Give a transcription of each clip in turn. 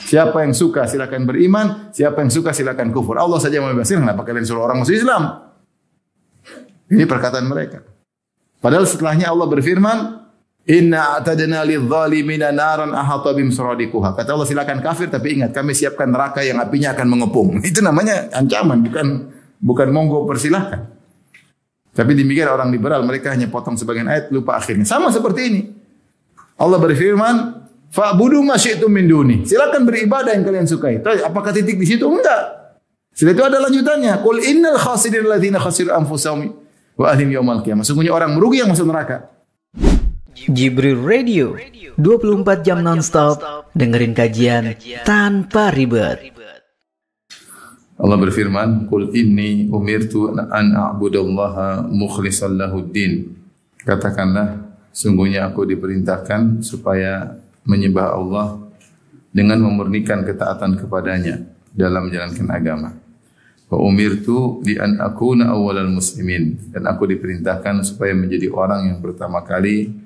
Siapa yang suka silakan beriman, siapa yang suka silakan kufur. Allah saja yang membebaskan, kenapa kalian suruh orang masuk Islam? Ini perkataan mereka. Padahal setelahnya Allah berfirman, "Inna a'tadna lidh-dhalimina naran ahata bihim suradiquha." Kata Allah, silakan kafir tapi ingat kami siapkan neraka yang apinya akan mengepung. Itu namanya ancaman, bukan monggo persilahkan. Tapi demikian orang liberal, mereka hanya potong sebagian ayat lupa akhirnya. Sama seperti ini. Allah berfirman, "Fa'budu ma syi'tum min duni." Silakan beribadah yang kalian sukai. Apakah titik di situ? Enggak. Setelah itu ada lanjutannya. Qul innal khasirin alladziina khasiru anfusahum wa ahlihim yaumal qiyamah. Sungguhnya orang merugi yang masuk neraka. Jibril Radio 24 jam nonstop dengerin kajian tanpa ribet. Allah berfirman, "Qul inni umirtu an a'budallaha mukhlishan lahuddin." Katakanlah, sungguhnya aku diperintahkan supaya menyembah Allah dengan memurnikan ketaatan kepadanya dalam menjalankan agama. Wa umirtu di an akuna awwalal muslimin, dan aku diperintahkan supaya menjadi orang yang pertama kali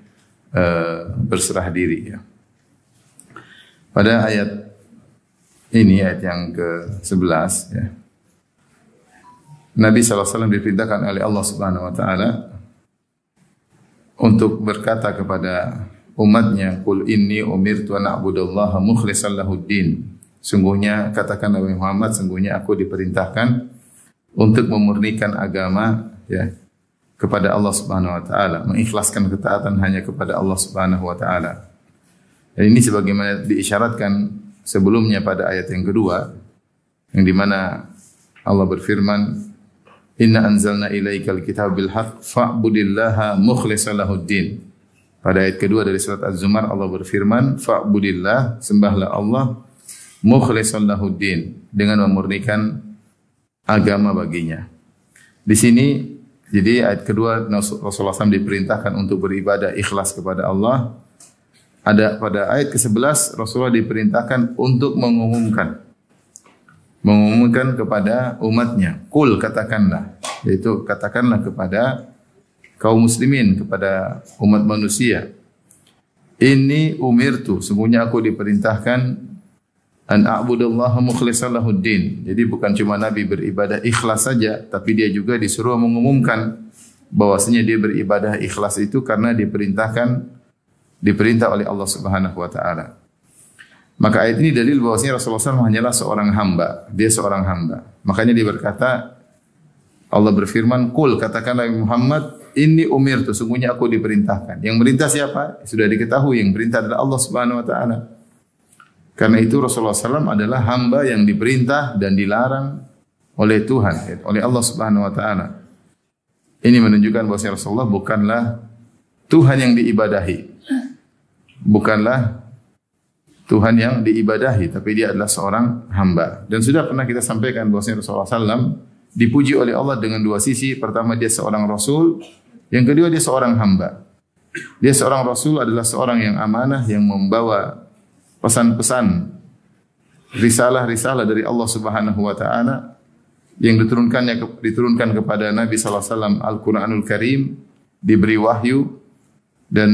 berserah diri ya. Pada ayat ini, ayat yang ke-11 ya. Nabi SAW diperintahkan oleh Allah Subhanahu wa taala untuk berkata kepada umatnya, "Qul inni umirtu an a'budallaha mukhlishan lahuddin." Sungguhnya, katakan Nabi Muhammad, sungguhnya aku diperintahkan untuk memurnikan agama ya kepada Allah Subhanahu wa taala, mengikhlaskan ketaatan hanya kepada Allah Subhanahu wa taala. Dan ini sebagaimana diisyaratkan sebelumnya pada ayat yang kedua, yang di mana Allah berfirman, "Inna anzalna ilaikal kitaba bil haqq fa'budillaha mukhlishan lahuddin." Pada ayat kedua dari surat Az-Zumar Allah berfirman, "Fa'budillah," sembahlah Allah, "mukhlishan lahuddin," dengan memurnikan agama baginya. Di sini jadi ayat kedua Rasulullah SAW diperintahkan untuk beribadah ikhlas kepada Allah. Ada pada ayat ke-11 Rasulullah diperintahkan untuk mengumumkan kepada umatnya, "Qul," katakanlah, yaitu katakanlah kepada kaum muslimin, kepada umat manusia, "Inni umirtu," sungguhnya aku diperintahkan, "an a'budallaha mukhlishan lahuddin." Jadi bukan cuma Nabi beribadah ikhlas saja, tapi dia juga disuruh mengumumkan bahwasanya dia beribadah ikhlas itu karena diperintah oleh Allah Subhanahu wa taala. Maka ayat ini dalil bahwasanya Rasulullah SAW hanyalah seorang hamba. Dia seorang hamba. Makanya dia berkata, Allah berfirman, "Qul," katakanlah Muhammad, "inni umirtu," sungguhnya aku diperintahkan. Yang merintah siapa? Sudah diketahui, yang perintah adalah Allah Subhanahu wa taala. Karena itu Rasulullah SAW adalah hamba yang diperintah dan dilarang oleh Tuhan, oleh Allah Subhanahu wa taala. Ini menunjukkan bahwa Rasulullah bukanlah Tuhan yang diibadahi. Bukanlah Tuhan yang diibadahi, tapi dia adalah seorang hamba. Dan sudah pernah kita sampaikan bahwa Rasulullah SAW dipuji oleh Allah dengan dua sisi. Pertama, dia seorang Rasul. Yang kedua, dia seorang hamba. Dia seorang Rasul adalah seorang yang amanah, yang membawa pesan-pesan, risalah-risalah dari Allah Subhanahu wa taala yang diturunkan kepada Nabi sallallahu alaihi wasallam, Al-Qur'anul Karim, diberi wahyu dan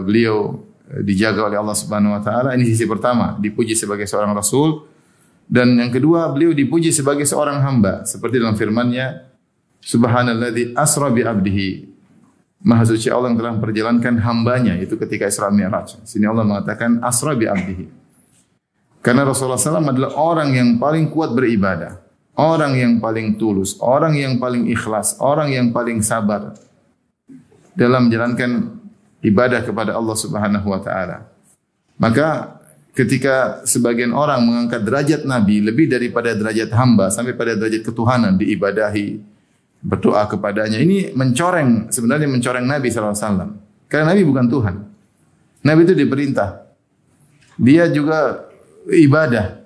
beliau dijaga oleh Allah Subhanahu wa taala. Ini sisi pertama, dipuji sebagai seorang rasul. Dan yang kedua, beliau dipuji sebagai seorang hamba, seperti dalam firman-Nya, "Subhanalladzi asra bi 'abdihi." Maha suci Allah yang telah memperjalankan hambanya, itu ketika Isra Mi'raj. Sini Allah mengatakan asra bi 'abdihi. Karena Rasulullah SAW adalah orang yang paling kuat beribadah, orang yang paling tulus, orang yang paling ikhlas, orang yang paling sabar dalam menjalankan ibadah kepada Allah Subhanahu wa taala. Maka ketika sebagian orang mengangkat derajat Nabi lebih daripada derajat hamba sampai pada derajat ketuhanan, diibadahi, berdoa kepadanya, ini sebenarnya mencoreng Nabi sallallahu alaihi wasallam. Karena Nabi bukan Tuhan. Nabi itu diperintah. Dia juga ibadah.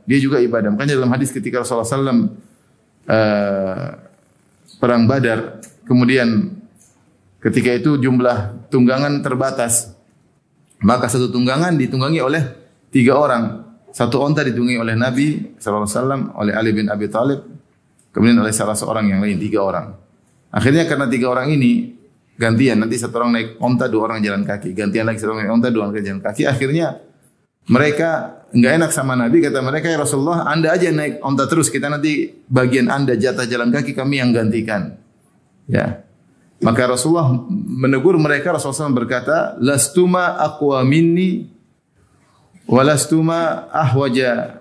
Makanya dalam hadis ketika Rasulullah SAW perang Badar, kemudian ketika itu jumlah tunggangan terbatas, maka satu tunggangan ditunggangi oleh 3 orang. Satu onta ditunggangi oleh Nabi SAW, oleh Ali bin Abi Thalib, kemudian oleh salah seorang yang lain, 3 orang. Akhirnya karena 3 orang ini gantian, nanti satu orang naik onta, 2 orang jalan kaki, gantian lagi satu orang naik onta, 2 orang jalan kaki. Akhirnya mereka enggak enak sama Nabi, kata mereka, ya Rasulullah, Anda aja naik onta terus, kita nanti bagian Anda jatah jalan kaki kami yang gantikan. Ya. Maka Rasulullah menegur mereka. Rasulullah SAW berkata, lastuma aqwa minni wa lastuma ahwaja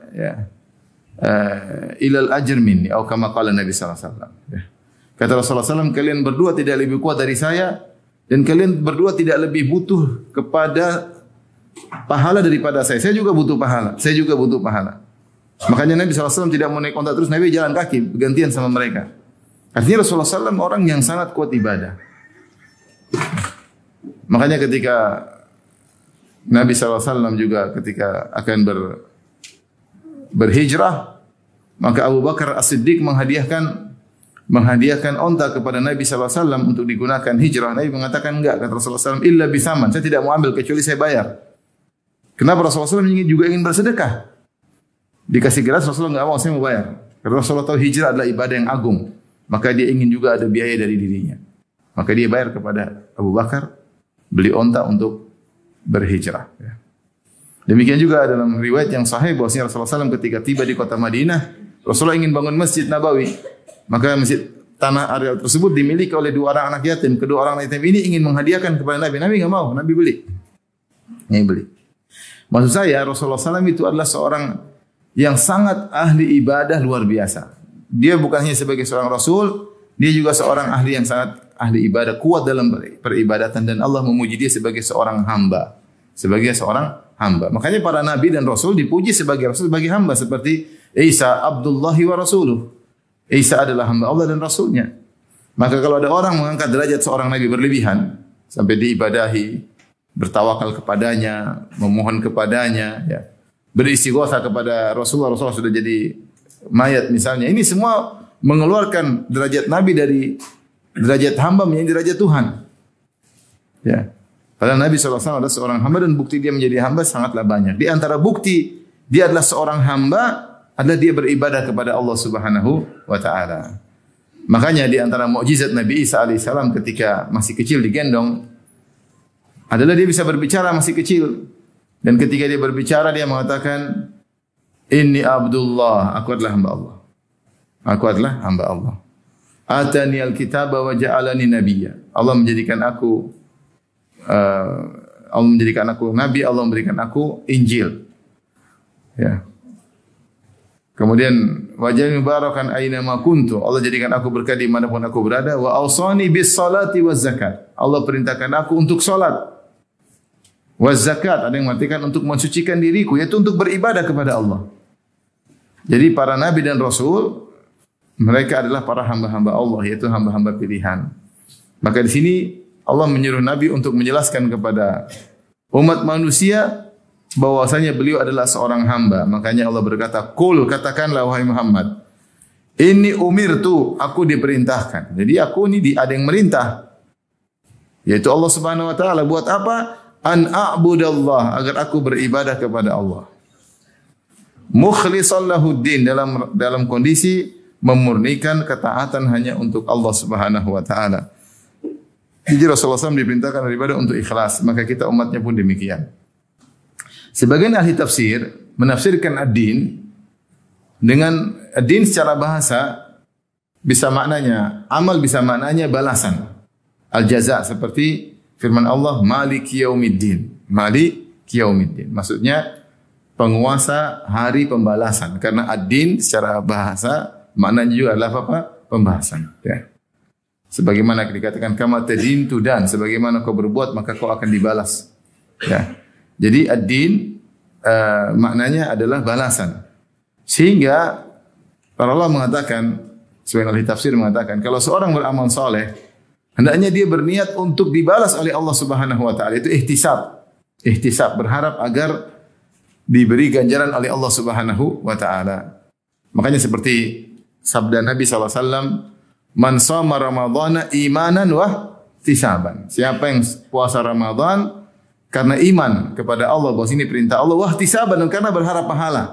ilal ajr minni, atau kama qala Nabi sallallahu alaihi wasallam. Kata Rasulullah SAW, kalian berdua tidak lebih kuat dari saya, dan kalian berdua tidak lebih butuh kepada pahala daripada saya. Saya juga butuh pahala. Saya juga butuh pahala. Makanya Nabi SAW tidak mau naik onta terus, Nabi jalan kaki, bergantian sama mereka. Artinya Rasulullah SAW orang yang sangat kuat ibadah. Makanya ketika Nabi SAW juga ketika akan berhijrah, maka Abu Bakar As-Siddiq menghadiahkan onta kepada Nabi SAW untuk digunakan hijrah. Nabi mengatakan enggak, kata Rasulullah SAW, illa bisaman, saya tidak mau ambil kecuali saya bayar. Kenapa? Rasulullah SAW juga ingin bersedekah. Dikasih gratis, Rasulullah enggak mau, saya mau bayar. Karena Rasulullah tahu hijrah adalah ibadah yang agung. Maka dia ingin juga ada biaya dari dirinya. Maka dia bayar kepada Abu Bakar, beli onta untuk berhijrah. Demikian juga dalam riwayat yang sahih bahwasanya Rasulullah SAW ketika tiba di kota Madinah, Rasulullah ingin bangun Masjid Nabawi. Maka masjid tanah areal tersebut dimiliki oleh dua orang anak yatim. Kedua orang anak yatim ini ingin menghadiahkan kepada Nabi. Nabi enggak mau, Nabi beli. Maksud saya Rasulullah SAW itu adalah seorang yang sangat ahli ibadah luar biasa. Dia bukan hanya sebagai seorang Rasul, dia juga seorang ahli yang sangat ahli ibadah, kuat dalam peribadatan, dan Allah memuji dia sebagai seorang hamba. Sebagai seorang hamba. Makanya para Nabi dan Rasul dipuji sebagai Rasul, sebagai hamba. Seperti Isa, Abdullahi wa Rasuluh. Isa adalah hamba Allah dan Rasulnya. Maka kalau ada orang mengangkat derajat seorang Nabi berlebihan, sampai diibadahi, bertawakal kepadanya, memohon kepadanya, ya, beristighatsah kepada Rasulullah sudah jadi mayat misalnya. Ini semua mengeluarkan derajat Nabi dari derajat hamba menjadi derajat Tuhan. Ya. Padahal Nabi SAW adalah seorang hamba, dan bukti dia menjadi hamba sangatlah banyak. Di antara bukti dia adalah seorang hamba adalah dia beribadah kepada Allah Subhanahu wa taala. Makanya di antara mukjizat Nabi Isa alaihissalam ketika masih kecil digendong adalah dia bisa berbicara masih kecil. Dan ketika dia berbicara dia mengatakan, Inni Abdullah, aku adalah hamba Allah. Aku adalah hamba Allah. Atani al-kitaba wa ja'alani nabiyya. Allah menjadikan aku nabi, Allah memberikan aku Injil. Ya. Kemudian waj'alni mubarakan aina ma kuntu. Allah jadikan aku berkah di manapun aku berada. Wa awsani bis salati waz zakat. Allah perintahkan aku untuk salat. Waz zakat, ada yang mengartikan untuk mensucikan diriku, yaitu untuk beribadah kepada Allah. Jadi para nabi dan rasul mereka adalah para hamba-hamba Allah, yaitu hamba-hamba pilihan. Maka di sini Allah menyuruh Nabi untuk menjelaskan kepada umat manusia bahwasanya beliau adalah seorang hamba. Makanya Allah berkata, "Qul, katakanlah wahai Muhammad, inni umirtu, aku diperintahkan." Jadi aku ini ada yang merintah, yaitu Allah Subhanahu wa taala. Buat apa? An a'budallah, agar aku beribadah kepada Allah. Mukhlishan lahuddin, dalam kondisi memurnikan ketaatan hanya untuk Allah Subhanahu wa taala. Jadi Rasulullah SAW diperintahkan beribadah untuk ikhlas, maka kita umatnya pun demikian. Sebagian ahli tafsir menafsirkan ad-din dengan ad-din secara bahasa bisa maknanya amal, bisa maknanya balasan. Al-jaza, seperti firman Allah, Maliki yaumiddin. Maliki yaumiddin. Maksudnya penguasa hari pembalasan. Karena ad-din secara bahasa maknanya juga adalah apa? Pembahasan. Ya. Sebagaimana dikatakan kama tadin tudan, sebagaimana kau berbuat maka kau akan dibalas. Ya. Jadi ad-din maknanya adalah balasan. Sehingga para ulama mengatakan, sebagian ahli tafsir mengatakan, kalau seorang beramal soleh, hendaknya dia berniat untuk dibalas oleh Allah Subhanahu wa taala. Itu ihtisab. Ihtisab, berharap agar diberi ganjaran oleh Allah Subhanahu wa taala. Makanya seperti sabda Nabi SAW, man shoma ramadhana imanan wa ihtisaban. Siapa yang puasa Ramadan karena iman kepada Allah, bahwa ini perintah Allah, wa ihtisaban, karena berharap pahala.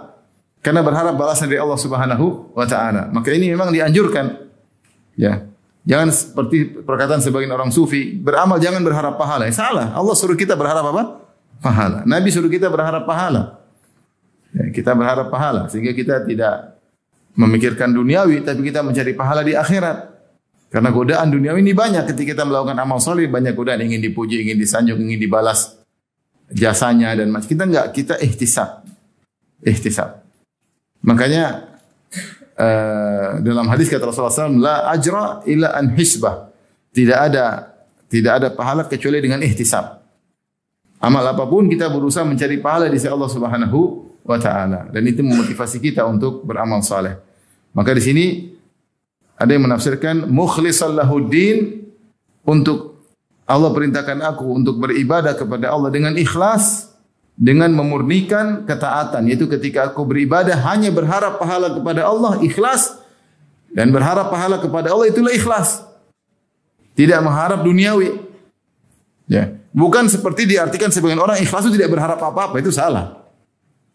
Karena berharap balasan dari Allah Subhanahu wa taala. Maka ini memang dianjurkan. Ya. Jangan seperti perkataan sebagian orang sufi, beramal jangan berharap pahala. Salah. Allah suruh kita berharap apa? Pahala. Nabi suruh kita berharap pahala. Ya, kita berharap pahala sehingga kita tidak memikirkan duniawi, tapi kita mencari pahala di akhirat. Karena godaan duniawi ini banyak ketika kita melakukan amal soleh, banyak godaan, ingin dipuji, ingin disanjung, ingin dibalas jasanya dan macam. Kita enggak, kita ihtisab. Makanya dalam hadis kata Rasulullah SAW, la ajra illa an hisbah. Tidak ada pahala kecuali dengan ihtisab. Amal apapun kita berusaha mencari pahala di sisi Allah Subhanahu wa taala, dan itu memotivasi kita untuk beramal saleh. Maka di sini ada yang menafsirkan mukhlishan lahuddin, untuk Allah perintahkan aku untuk beribadah kepada Allah dengan ikhlas, dengan memurnikan ketaatan, yaitu ketika aku beribadah hanya berharap pahala kepada Allah, ikhlas, dan berharap pahala kepada Allah itulah ikhlas. Tidak mengharap duniawi. Ya, bukan seperti diartikan sebagian orang ikhlas itu tidak berharap apa-apa, itu salah.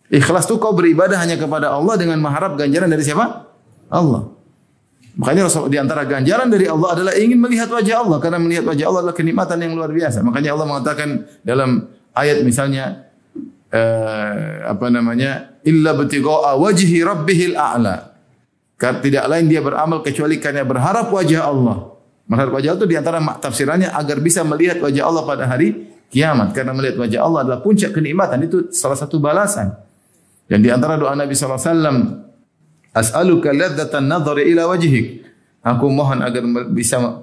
Ikhlas itu kau beribadah hanya kepada Allah dengan mengharap ganjaran dari siapa? Allah. Makanya di antara ganjaran dari Allah adalah ingin melihat wajah Allah, karena melihat wajah Allah adalah kenikmatan yang luar biasa. Makanya Allah mengatakan dalam ayat misalnya illa btigha'a wajhi rabbihil a'la. Tidak lain dia beramal kecuali karena berharap wajah Allah. Berharap wajah Allah itu di antara tafsirannya agar bisa melihat wajah Allah pada hari kiamat, karena melihat wajah Allah adalah puncak kenikmatan, itu salah satu balasan. Dan di antara doa Nabi sallallahu alaihi wasallam, as'aluka ladzatan nadhari ila wajhik. Aku mohon agar bisa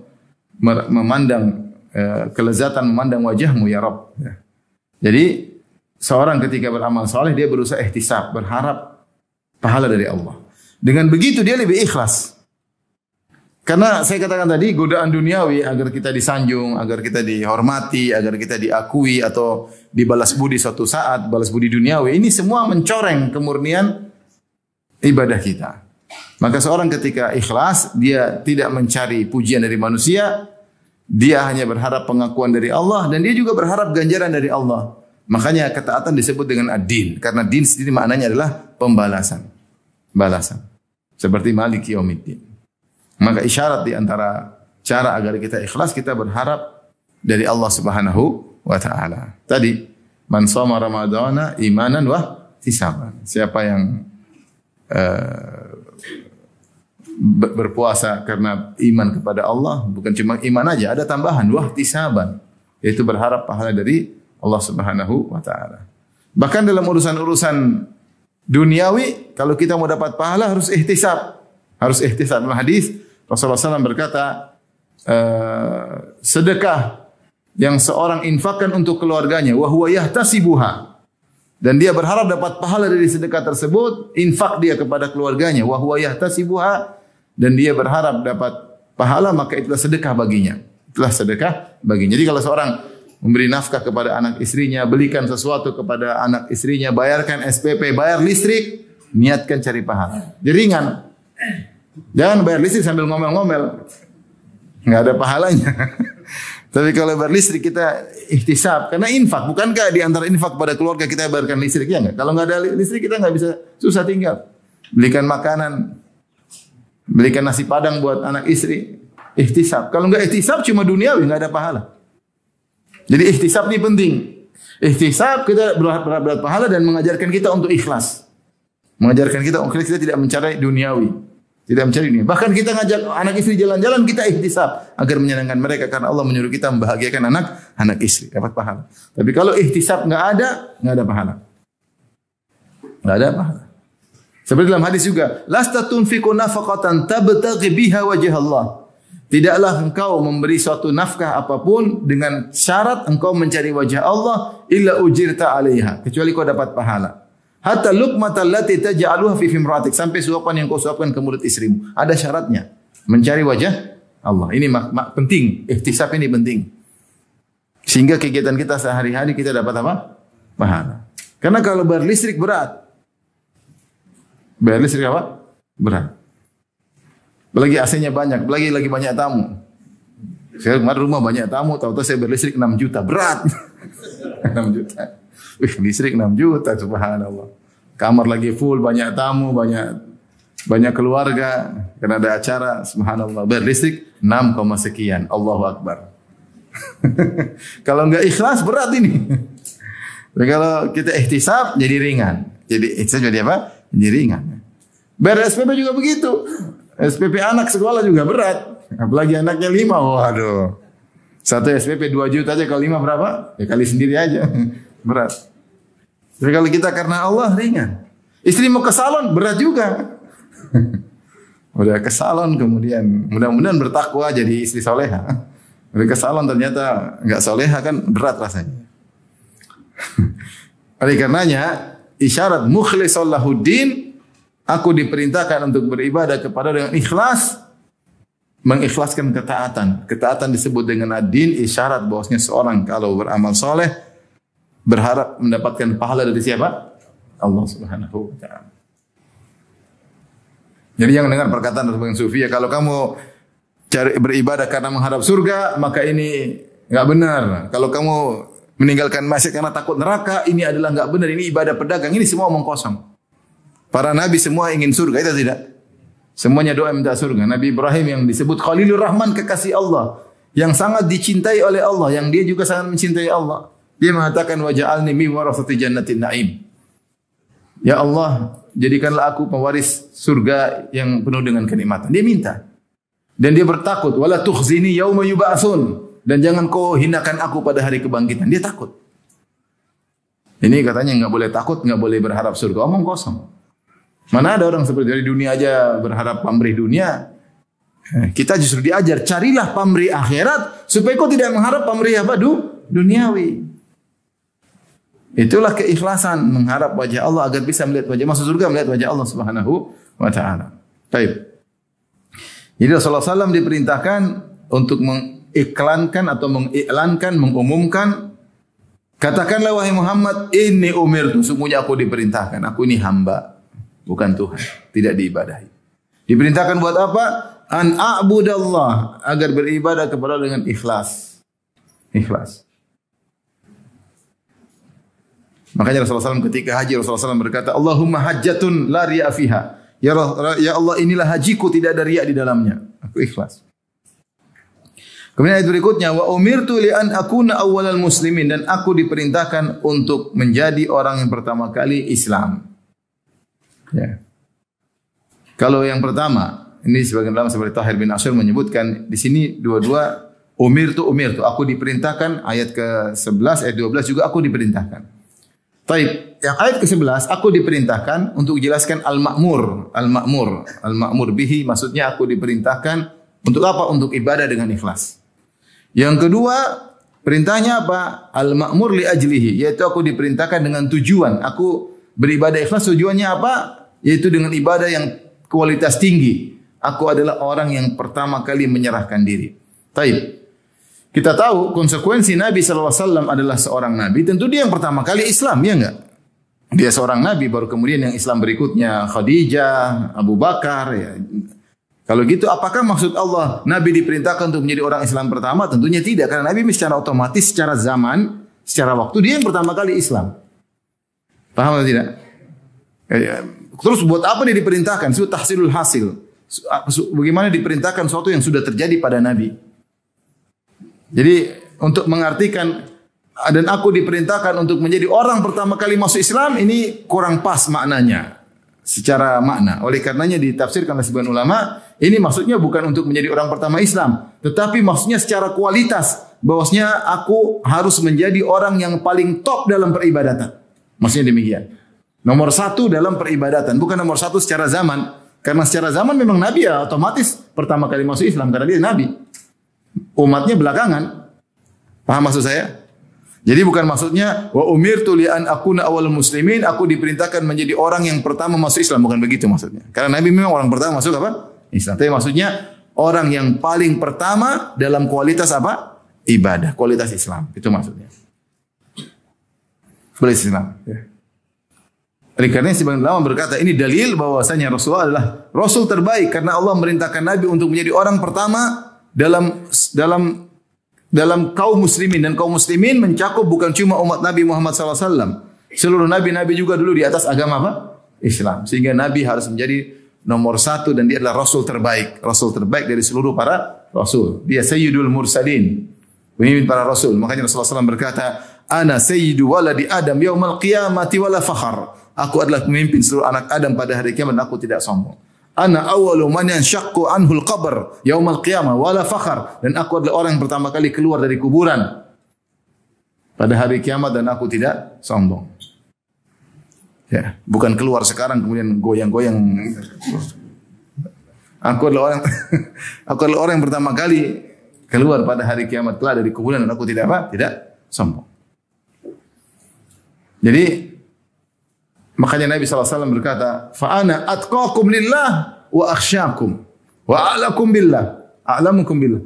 memandang kelezatan memandang wajahmu ya Rabb. Jadi seorang ketika beramal saleh dia berusaha ihtisab, berharap pahala dari Allah. Dengan begitu dia lebih ikhlas. Karena saya katakan tadi godaan duniawi agar kita disanjung, agar kita dihormati, agar kita diakui atau dibalas budi suatu saat, balas budi duniawi, ini semua mencoreng kemurnian ibadah kita. Maka seorang ketika ikhlas, dia tidak mencari pujian dari manusia, dia hanya berharap pengakuan dari Allah, dan dia juga berharap ganjaran dari Allah. Makanya ketaatan disebut dengan ad-din, karena din sendiri maknanya adalah pembalasan. Balasan. Seperti Maliki Yaumiddin. Maka isyarat di antara cara agar kita ikhlas, kita berharap dari Allah Subhanahu wa taala. Tadi, man shoma ramadhana imanan wa ihtisaban. Siapa yang berpuasa karena iman kepada Allah, bukan cuma iman aja, ada tambahan wa ihtisaban, yaitu berharap pahala dari Allah Subhanahu wa taala. Bahkan dalam urusan-urusan duniawi, kalau kita mau dapat pahala harus ihtisab. Harus ihtisab. Dalam hadis Rasulullah SAW berkata, sedekah yang seorang infakkan untuk keluarganya, wa huwa yahtasibuha, dan dia berharap dapat pahala dari sedekah tersebut, infak dia kepada keluarganya, wa huwa yahtasibuha, dan dia berharap dapat pahala, maka itulah sedekah baginya. Itulah sedekah baginya. Jadi kalau seorang memberi nafkah kepada anak istrinya, belikan sesuatu kepada anak istrinya, bayarkan SPP, bayar listrik, niatkan cari pahala. Jadi ringan. Jangan bayar listrik sambil ngomel-ngomel, nggak ada pahalanya. Tapi kalau bayar listrik kita ihtisab, karena infak. Bukankah di antara infak pada keluarga kita bayarkan listrik, ya nggak? Kalau nggak ada listrik kita nggak bisa, susah tinggal. Belikan makanan, belikan nasi padang buat anak istri, ihtisab. Kalau nggak ihtisab cuma duniawi, nggak ada pahala. Jadi ihtisab ini penting. Ihtisab kita berharap pahala dan mengajarkan kita untuk ikhlas. Mengajarkan kita untuk ikhlas, kita tidak mencari duniawi. Tidak mencari dunia. Bahkan kita ngajak anak istri jalan-jalan, kita ihtisab agar menyenangkan mereka, karena Allah menyuruh kita membahagiakan anak istri, dapat pahala. Tapi kalau ihtisab nggak ada pahala. Nggak ada pahala. Seperti dalam hadis juga, lasta tunfiqu nafaqatan tabtaghi biha wajh Allah. Tidaklah engkau memberi suatu nafkah apapun dengan syarat engkau mencari wajah Allah, illa ujirta 'alaiha, kecuali kau dapat pahala. Hatta luqmatal lati taj'aluha fi fimratik, sampai suapan yang kau suapkan ke mulut istrimu. Ada syaratnya. Mencari wajah Allah. Ini penting. Ihtisab ini penting. Sehingga kegiatan kita sehari-hari kita dapat apa? Pahala. Karena kalau bayar listrik berat. Bayar listrik apa? Berat. Apalagi AC-nya banyak, apalagi lagi banyak tamu. Saya kemarin rumah banyak tamu, tahu-tahu saya bayar listrik 6 juta. Berat. 6 juta. Listrik 6 juta, subhanallah. Kamar lagi full, banyak tamu, banyak keluarga, karena ada acara, subhanallah. Bayar listrik 6, sekian. Allahu Akbar. Kalau enggak ikhlas berat ini. Tapi kalau kita ihtisab jadi ringan. Jadi ihtisab jadi apa? Jadi ringan. Bayar SPP juga begitu. SPP anak sekolah juga berat. Apalagi anaknya 5. Waduh. Satu SPP 2 juta aja, kalau 5 berapa? Ya kali sendiri aja. Berat. Tapi kalau kita karena Allah ringan. Istri mau ke salon berat juga. Udah ke salon kemudian mudah-mudahan bertakwa jadi istri soleha. Udah ke salon ternyata enggak soleha kan berat rasanya. Oleh karenanya isyarat mukhlishan lahuddin, aku diperintahkan untuk beribadah kepada dengan ikhlas, mengikhlaskan ketaatan. Ketaatan disebut dengan ad-din, isyarat bahwasanya seorang kalau beramal soleh berharap mendapatkan pahala dari siapa? Allah Subhanahu wa taala. Jadi jangan dengar perkataan sebagian sufi ya, kalau kamu cari beribadah karena mengharap surga, maka ini enggak benar. Kalau kamu meninggalkan masjid karena takut neraka, ini adalah enggak benar, ini ibadah pedagang, ini semua omong kosong. Para nabi semua ingin surga, itu tidak? Semuanya doa minta surga. Nabi Ibrahim yang disebut Khalilur Rahman, kekasih Allah, yang sangat dicintai oleh Allah, yang dia juga sangat mencintai Allah. Dia mengatakan waja'alni min warasati jannatin na'im. Ya Allah, jadikanlah aku pewaris surga yang penuh dengan kenikmatan. Dia minta. Dan dia bertakut, wala tukhzini yauma yub'atsun, dan jangan kau hinakan aku pada hari kebangkitan. Dia takut. Ini katanya enggak boleh takut, enggak boleh berharap surga, omong kosong. Mana ada orang seperti dari dunia aja berharap pamrih dunia. Kita justru diajar, carilah pamrih akhirat supaya kau tidak mengharap pamrih apa? Duniawi. Itulah keikhlasan, mengharap wajah Allah agar bisa melihat wajah, masuk surga melihat wajah Allah Subhanahu wa taala. Baik. Jadi Rasulullah SAW diperintahkan untuk mengiklankan atau mengiklankan, mengumumkan, katakanlah wahai Muhammad, inni umirtu, sungguhnya aku diperintahkan, aku ini hamba, bukan Tuhan, tidak diibadahi. Diperintahkan buat apa? An a'budallah, agar beribadah kepada dengan ikhlas. Ikhlas. Makanya Rasulullah SAW ketika haji, Rasulullah SAW berkata, Allahumma hajjatun la riya fiha. Ya Allah, inilah hajiku, tidak ada riya di dalamnya. Aku ikhlas. Kemudian ayat berikutnya, wa umirtu li an akuna awwalal muslimin, dan aku diperintahkan untuk menjadi orang yang pertama kali Islam. Ya. Kalau yang pertama, ini sebagian ulama seperti Tahir bin Ashur menyebutkan di sini dua-dua umirtu, aku diperintahkan, ayat ke-11, ayat 12 juga aku diperintahkan. Taib, yang ayat ke-11 aku diperintahkan untuk jelaskan al-ma'mur bihi, maksudnya aku diperintahkan untuk apa? Untuk ibadah dengan ikhlas. Yang kedua, perintahnya apa? Al-ma'mur li ajlihi, yaitu aku diperintahkan dengan tujuan. Aku beribadah ikhlas, tujuannya apa? Yaitu dengan ibadah yang kualitas tinggi. Aku adalah orang yang pertama kali menyerahkan diri. Taib. Kita tahu konsekuensi Nabi SAW adalah seorang Nabi. Tentu dia yang pertama kali Islam, ya enggak? Dia seorang Nabi, baru kemudian yang Islam berikutnya Khadijah, Abu Bakar. Ya. Kalau gitu, apakah maksud Allah Nabi diperintahkan untuk menjadi orang Islam pertama? Tentunya tidak. Karena Nabi secara otomatis, secara zaman, secara waktu, dia yang pertama kali Islam. Paham atau tidak? Terus buat apa dia diperintahkan? Itu tahsilul hasil. Bagaimana diperintahkan sesuatu yang sudah terjadi pada Nabi? Jadi untuk mengartikan dan aku diperintahkan untuk menjadi orang pertama kali masuk Islam, ini kurang pas maknanya secara makna. Oleh karenanya ditafsirkan oleh sebagian ulama, ini maksudnya bukan untuk menjadi orang pertama Islam, tetapi maksudnya secara kualitas, bahwasanya aku harus menjadi orang yang paling top dalam peribadatan. Maksudnya demikian. Nomor 1 dalam peribadatan, bukan nomor 1 secara zaman. Karena secara zaman memang Nabi ya otomatis pertama kali masuk Islam karena dia Nabi. Umatnya belakangan. Paham maksud saya? Jadi bukan maksudnya wa umirtu li an akuna awwalul muslimin, aku diperintahkan menjadi orang yang pertama masuk Islam, bukan begitu maksudnya. Karena Nabi memang orang pertama masuk apa? Islam. Tapi maksudnya orang yang paling pertama dalam kualitas apa? Ibadah, kualitas Islam. Itu maksudnya. Kualitas Islam, ya. Oleh karena sebagian ulama berkata ini dalil bahwasanya Rasulullah adalah Rasul terbaik karena Allah merintahkan Nabi untuk menjadi orang pertama dalam kaum muslimin, dan kaum muslimin mencakup bukan cuma umat Nabi Muhammad SAW. Seluruh nabi-nabi juga dulu di atas agama apa? Islam. Sehingga Nabi harus menjadi nomor 1 dan dia adalah Rasul terbaik. Rasul terbaik dari seluruh para Rasul. Dia Sayyidul Mursalin, pemimpin para Rasul. Makanya Rasulullah SAW berkata, Ana sayyidu waladi Adam yaumal qiyamati wala fakhar. Aku adalah pemimpin seluruh anak Adam pada hari kiamat dan aku tidak sombong. Ana awwalu man yanshaqqu anhul qabr yaumal qiyamah wala fakhar. Dan aku adalah orang yang pertama kali keluar dari kuburan pada hari kiamat dan aku tidak sombong. Ya, bukan keluar sekarang kemudian goyang-goyang. Aku adalah orang yang pertama kali keluar pada hari kiamat kelak dari kuburan dan aku tidak apa? Tidak sombong. Jadi makanya Nabi SAW berkata, "Fa'ana atqakum lillah wa akhsyakum wa a'lakum billah, a'lamukum billah."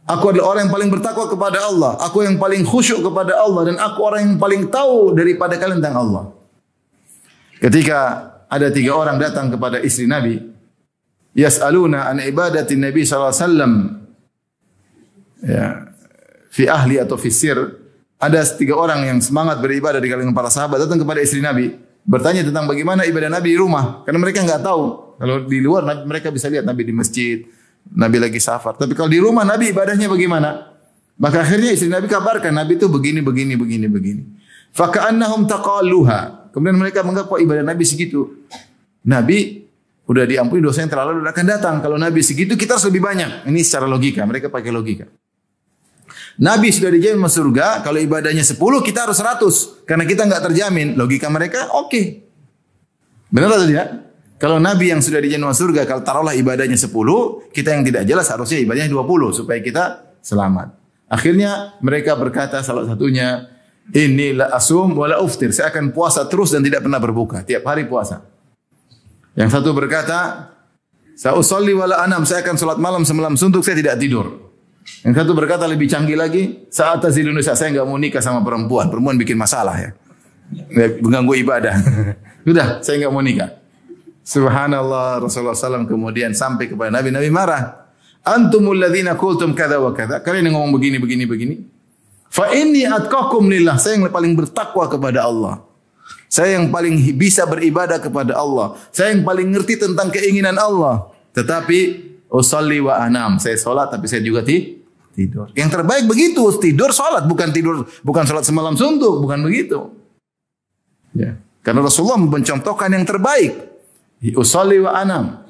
Aku adalah orang yang paling bertakwa kepada Allah, aku yang paling khusyuk kepada Allah dan aku orang yang paling tahu daripada kalian tentang Allah. Ketika ada 3 orang datang kepada istri Nabi, yas'aluna an ibadati Nabi sallallahu alaihi wasallam, ya, fi ahli atau fi sir. Ada 3 orang yang semangat beribadah di kalangan para sahabat datang kepada istri Nabi, bertanya tentang bagaimana ibadah Nabi di rumah, karena mereka enggak tahu. Kalau di luar mereka bisa lihat Nabi di masjid, Nabi lagi safar. Tapi kalau di rumah Nabi ibadahnya bagaimana? Maka akhirnya istri Nabi kabarkan Nabi itu begini. Faka'annahum taqalluha. Kemudian mereka menganggap ibadah Nabi segitu. Nabi udah diampuni dosa yang terlalu akan datang. Kalau Nabi segitu kita harus lebih banyak. Ini secara logika, mereka pakai logika. Nabi sudah dijamin masuk surga, kalau ibadahnya 10 kita harus 100 karena kita enggak terjamin. Logika mereka oke. Benar atau tidak? Kalau Nabi yang sudah dijamin masuk surga, kalau taruhlah ibadahnya 10, kita yang tidak jelas harusnya ibadahnya 20 supaya kita selamat. Akhirnya mereka berkata salah satunya, "Inni la asum wa la uftir." Saya akan puasa terus dan tidak pernah berbuka, tiap hari puasa. Yang satu berkata, "Sa usolli wa la anam." Saya akan salat malam semalam suntuk, saya tidak tidur. Yang satu berkata lebih canggih lagi, "Saat di Indonesia saya enggak mau nikah sama perempuan. Perempuan bikin masalah ya. Mengganggu ibadah." Sudah, saya enggak mau nikah. Subhanallah, Rasulullah SAW kemudian sampai kepada Nabi. Nabi marah. "Antumul ladzina qultum kadza wa kadza." Kalian yang ngomong begini. "Fa inni atqakum lillah." Saya yang paling bertakwa kepada Allah. Saya yang paling bisa beribadah kepada Allah. Saya yang paling ngerti tentang keinginan Allah. Tetapi usolli wa anam. Saya salat tapi saya juga tidur. Yang terbaik begitu, tidur salat, bukan salat semalam suntuk, bukan begitu. Ya. Karena Rasulullah mencontohkan yang terbaik. Usolli wa anam.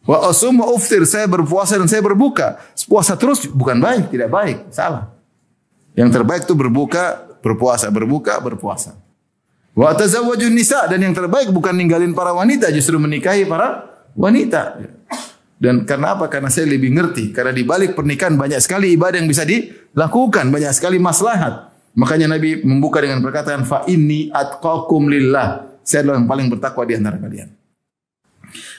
Wa asum wa uftir. Saya berpuasa dan saya berbuka. Puasa terus bukan baik, tidak baik, salah. Yang terbaik itu berpuasa. Wa tazawwajun nisa, dan yang terbaik bukan ninggalin para wanita, justru menikahi para wanita. Dan karena apa? Karena saya lebih ngerti. Karena di balik pernikahan banyak sekali ibadah yang bisa dilakukan, banyak sekali maslahat. Makanya Nabi membuka dengan perkataan, "Fa inni atqakum lillah." Saya adalah yang paling bertakwa di antara kalian.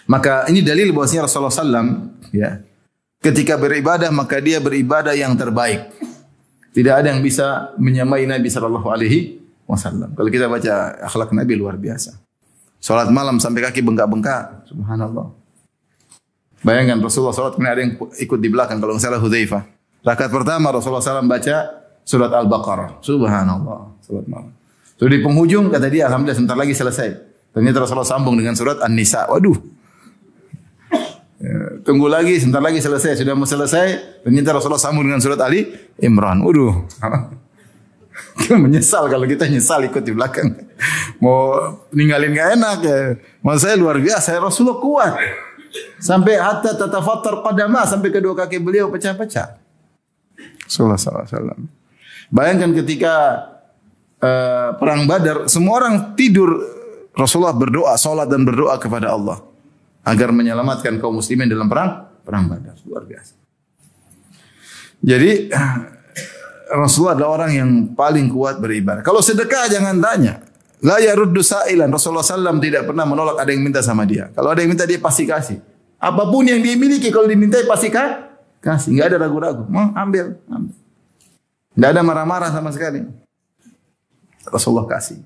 Maka ini dalil bahwasanya Rasulullah SAW, ya, ketika beribadah maka dia beribadah yang terbaik. Tidak ada yang bisa menyamai Nabi Sallallahu Alaihi Wasallam. Kalau kita baca akhlak Nabi luar biasa. Salat malam sampai kaki bengkak-bengkak, subhanallah. Bayangkan Rasulullah SAW kemudian ada yang ikut di belakang, kalau nggak salah Hudzaifah. Rakaat pertama Rasulullah SAW baca surat Al-Baqarah. Subhanallah, salat malam. So di penghujung kata dia, alhamdulillah sebentar lagi selesai. Ternyata Rasulullah sambung dengan surat An-Nisa. Waduh. Ya, tunggu lagi, sebentar lagi selesai. Sudah mau selesai, ternyata Rasulullah sambung dengan surat Ali Imran. Waduh. Kita menyesal kalau kita nyesal ikut di belakang. Mau ninggalin gak enak ya. Maksud saya luar biasa, Rasulullah kuat. Sampai hatta tatafattar qadama, sampai kedua kaki beliau pecah-pecah. Sallallahu alaihi wasallam. Bayangkan ketika perang Badar, semua orang tidur, Rasulullah berdoa, salat dan berdoa kepada Allah agar menyelamatkan kaum muslimin dalam perang Badar. Luar biasa. Jadi Rasulullah adalah orang yang paling kuat beribadah. Kalau sedekah jangan tanya. La yaruddu sa'ilan. Rasulullah SAW tidak pernah menolak ada yang minta sama dia. Kalau ada yang minta dia pasti kasih. Apapun yang dia miliki kalau dimintai pasti kasih. Enggak ada ragu-ragu. Mau ambil. Enggak ada marah-marah sama sekali. Rasulullah kasih.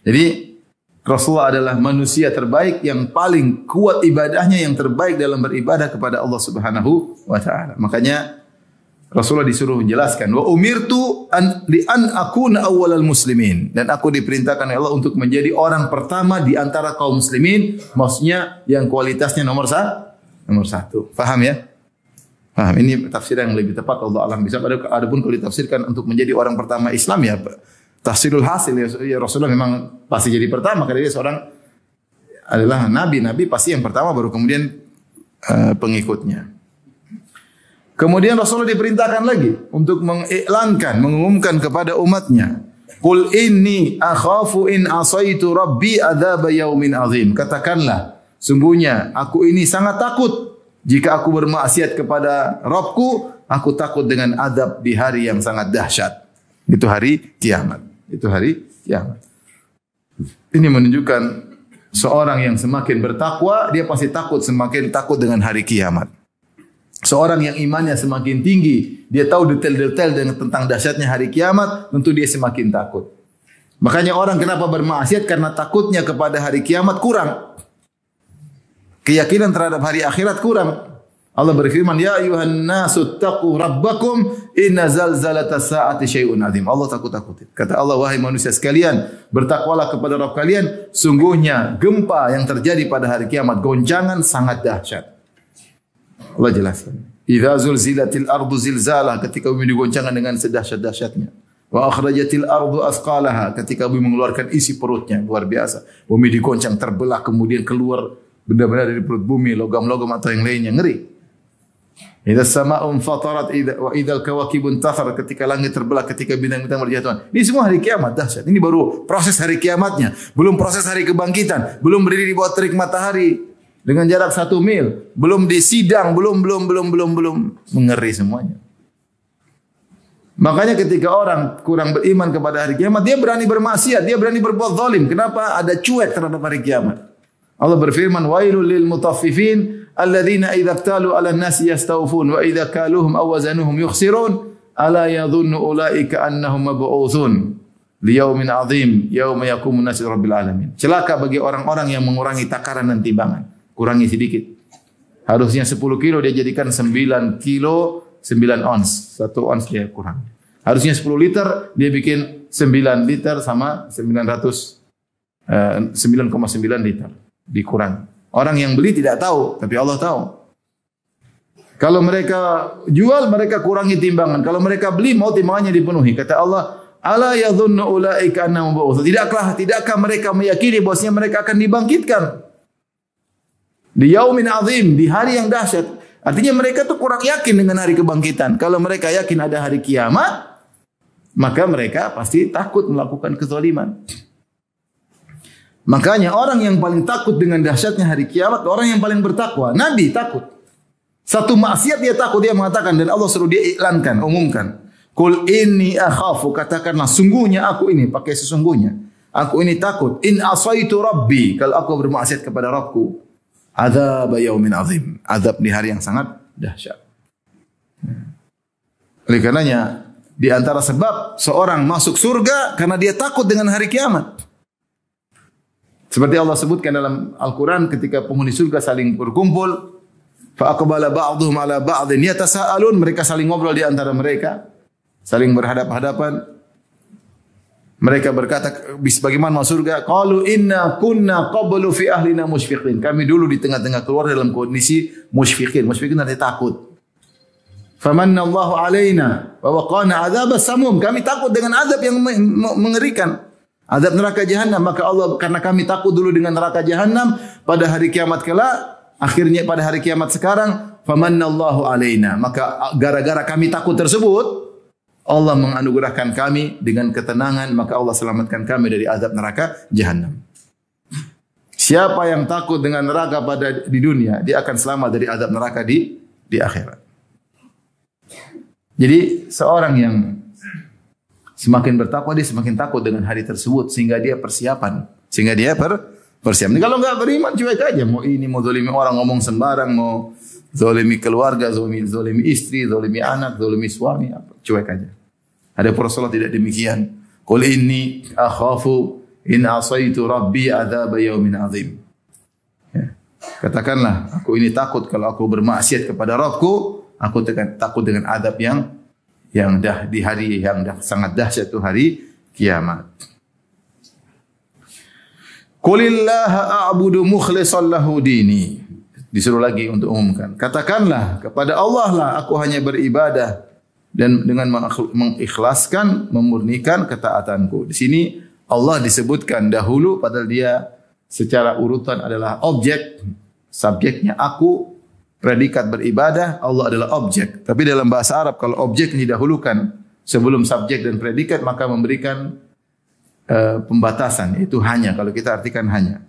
Jadi Rasulullah adalah manusia terbaik yang paling kuat ibadahnya, yang terbaik dalam beribadah kepada Allah Subhanahu wa taala. Makanya Rasulullah disuruh menjelaskan, wa umirtu an akuna awwalal muslimin, dan aku diperintahkan oleh Allah untuk menjadi orang pertama di antara kaum muslimin, maksudnya yang kualitasnya nomor satu. Paham ya? Paham. Ini tafsir yang lebih tepat, Allah alam bisa. Adapun kalau ditafsirkan untuk menjadi orang pertama Islam, ya tahsilul hasil ya Rasulullah memang pasti jadi pertama karena dia seorang adalah nabi pasti yang pertama baru kemudian pengikutnya. Kemudian Rasulullah diperintahkan lagi untuk mengumumkan kepada umatnya, "Qul inni akhafu in asaitu rabbi adzab yaumin azim." Katakanlah, sungguhnya aku ini sangat takut jika aku bermaksiat kepada Rabbku, aku takut dengan azab di hari yang sangat dahsyat. Itu hari kiamat. Itu hari kiamat. Ini menunjukkan seorang yang semakin bertakwa, dia pasti semakin takut dengan hari kiamat. Seorang yang imannya semakin tinggi, dia tahu detail-detail tentang dahsyatnya hari kiamat, tentu dia semakin takut. Makanya orang kenapa bermaksiat karena takutnya kepada hari kiamat kurang. Keyakinan terhadap hari akhirat kurang. Allah berfirman, "Ya ayuhan nasu taqu rabbakum inna zalzalatas saati syai'un azim." Allah takut-takutin. Kata Allah, wahai manusia sekalian, bertakwalah kepada Rabb kalian, sungguhnya gempa yang terjadi pada hari kiamat, goncangan sangat dahsyat. Allah jelaskan. Idza zulzilatil ardu zilzalah, ketika bumi digoncangkan dengan sedahsyat-dahsyatnya. Wa akhrajatil ardu asqalaha, ketika bumi mengeluarkan isi perutnya, luar biasa. Bumi digoncang, terbelah, kemudian keluar benda-benda dari perut bumi, logam-logam atau yang lainnya, ngeri. Idza sama'u fatarat wa idzal kawakibun tathar, ketika langit terbelah, ketika bintang-bintang berjatuhan. Ini semua hari kiamat dahsyat. Ini baru proses hari kiamatnya, belum proses hari kebangkitan, belum berdiri di bawah terik matahari dengan jarak 1 mil, belum disidang, belum mengeri semuanya. Makanya ketika orang kurang beriman kepada hari kiamat, dia berani bermaksiat, dia berani berbuat zalim. Kenapa? Ada cuek terhadap hari kiamat. Allah berfirman, "Wailul lil mutaffifin alladzina idza iktalu 'alan nasi yastawfun wa idza kaluhum aw wazanuhum yukhsirun ala yadhunnu ulaika annahum mab'utsun liyaumin 'adzim yauma yaqumun nasu rabbil alamin." Celaka bagi orang-orang yang mengurangi takaran dan timbangan. Kurangi sedikit. Harusnya 10 kilo dia jadikan 9 kilo 9 ons. 1 ons dia kurang. Harusnya 10 liter dia bikin 9 liter sama 9,9 liter. Dikurangi. Orang yang beli tidak tahu, tapi Allah tahu. Kalau mereka jual, mereka kurangi timbangan. Kalau mereka beli, mau timbangannya dipenuhi. Kata Allah, "Ala yadhunnu ulaika annahum mab'utsun." Tidakkah mereka meyakini bahwasanya mereka akan dibangkitkan di yaumin azim, di hari yang dahsyat. Artinya mereka tuh kurang yakin dengan hari kebangkitan. Kalau mereka yakin ada hari kiamat, maka mereka pasti takut melakukan kezaliman. Makanya orang yang paling takut dengan dahsyatnya hari kiamat, orang yang paling bertakwa. Nabi takut. Satu maksiat dia takut, dia mengatakan, dan Allah suruh dia iklankan, umumkan. "Qul inni akhafu," katakanlah sungguhnya aku ini, pakai sesungguhnya. Aku ini takut. "In asaitu rabbi," kalau aku bermaksiat kepada Rabbku. "Adzab yaumin azim," azab di hari yang sangat dahsyat. Oleh karenanya, di antara sebab seorang masuk surga karena dia takut dengan hari kiamat. Seperti Allah sebutkan dalam Al-Quran ketika penghuni surga saling berkumpul, fa aqbala ba'dhum 'ala ba'dhin yatasaalun, mereka saling ngobrol di antara mereka, saling berhadap-hadapan. Mereka berkata, bagaimana masuk surga? Qalu inna kunna qablu fi ahlina musyfiqin. Kami dulu di tengah-tengah keluar dalam kondisi musyfiqin. Musyfiqin artinya takut. Famanna Allahu alaina wa waqana 'adzabas samum. Kami takut dengan azab yang mengerikan. Azab neraka jahanam. Maka Allah, karena kami takut dulu dengan neraka jahanam, pada hari kiamat kelak, akhirnya pada hari kiamat sekarang, famanna Allahu alaina. Maka gara-gara kami takut tersebut, Allah menganugerahkan kami dengan ketenangan, maka Allah selamatkan kami dari azab neraka jahanam. Siapa yang takut dengan neraka di dunia, dia akan selamat dari azab neraka di akhirat. Jadi seorang yang semakin bertakwa, dia semakin takut dengan hari tersebut, sehingga dia persiapan. Kalau enggak beriman, cuek aja. Mau zalimi orang, ngomong sembarang, mau zalimi keluarga, zalimi istri, zalimi anak, zalimi suami, cuek aja. Ada Rasulullah tidak demikian. Qul inni akhafu in asaitu rabbi adzab yaumin azim. Ya. Katakanlah, aku ini takut kalau aku bermaksiat kepada Rabbku, aku takut dengan azab yang di hari yang sangat dahsyat, itu hari kiamat. Qulillaha a'budu mukhlishan lahu dini. Disuruh lagi untuk umumkan. Katakanlah, kepada Allah lah aku hanya beribadah dan dengan mengikhlaskan, memurnikan ketaatanku. Di sini Allah disebutkan dahulu padahal dia secara urutan adalah objek, subjeknya aku, predikat beribadah, Allah adalah objek. Tapi dalam bahasa Arab kalau objek didahulukan sebelum subjek dan predikat maka memberikan pembatasan, itu hanya, kalau kita artikan hanya.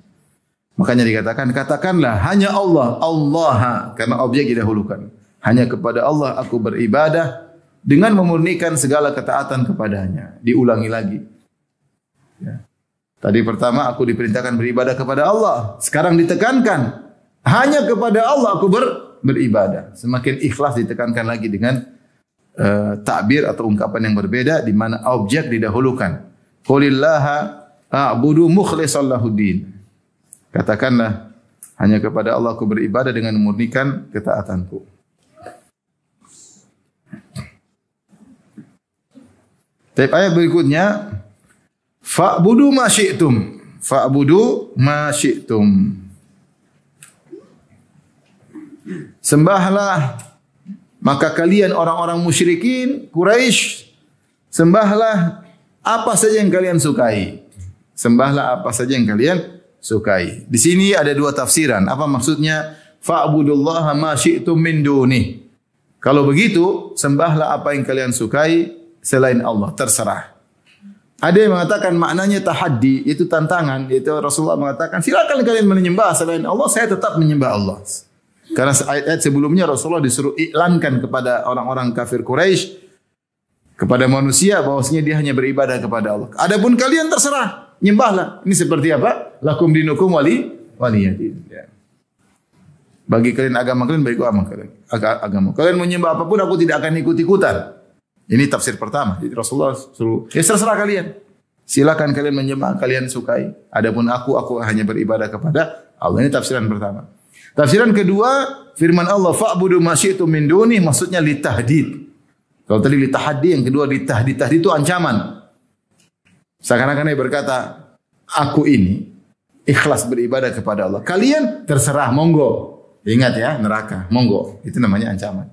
Makanya dikatakan, katakanlah hanya Allah, Allah, karena objek didahulukan. Hanya kepada Allah aku beribadah dengan memurnikan segala ketaatan kepadanya. Diulangi lagi. Ya. Tadi pertama aku diperintahkan beribadah kepada Allah. Sekarang ditekankan, hanya kepada Allah aku beribadah. Semakin ikhlas ditekankan lagi dengan takbir atau ungkapan yang berbeda di mana objek didahulukan. Qulillaha a'budu mukhlishan lahuddin. Katakanlah hanya kepada Allah aku beribadah dengan memurnikan ketaatanku. Ayat berikutnya, fa'budu ma syi'tum. Fa'budu ma syi'tum. Sembahlah, maka kalian orang-orang musyrikin Quraisy, sembahlah apa saja yang kalian sukai. Sembahlah apa saja yang kalian sukai. Di sini ada dua tafsiran. Apa maksudnya? Fa'budullaha ma syi'tum min dunih. Kalau begitu, sembahlah apa yang kalian sukai selain Allah, terserah. Ada yang mengatakan maknanya tahaddi, itu tantangan. Itu Rasulullah mengatakan, silakan kalian menyembah selain Allah, saya tetap menyembah Allah. Karena ayat-ayat sebelumnya Rasulullah disuruh iklankan kepada orang-orang kafir Quraisy, kepada manusia bahwasanya dia hanya beribadah kepada Allah. Adapun kalian terserah, nyembahlah. Ini seperti apa? Lakum dinukum waliyadin. Ya. Bagi kalian agama kalian, bagi agama kalian. Agama. Kalian menyembah apapun, aku tidak akan ikut-ikutan. Ini tafsir pertama. Jadi Rasulullah suruh, ya terserah kalian. Silakan kalian menyembah, kalian sukai. Adapun aku hanya beribadah kepada Allah. Ini tafsiran pertama. Tafsiran kedua, firman Allah, fa'budu ma syi'tum min dunih, maksudnya litahdid. Kalau tadi litahaddi, yang kedua litahdid. Tahdid itu ancaman. Seakan-akan dia berkata, aku ini ikhlas beribadah kepada Allah. Kalian terserah, monggo. Ingat ya, neraka, monggo. Itu namanya ancaman.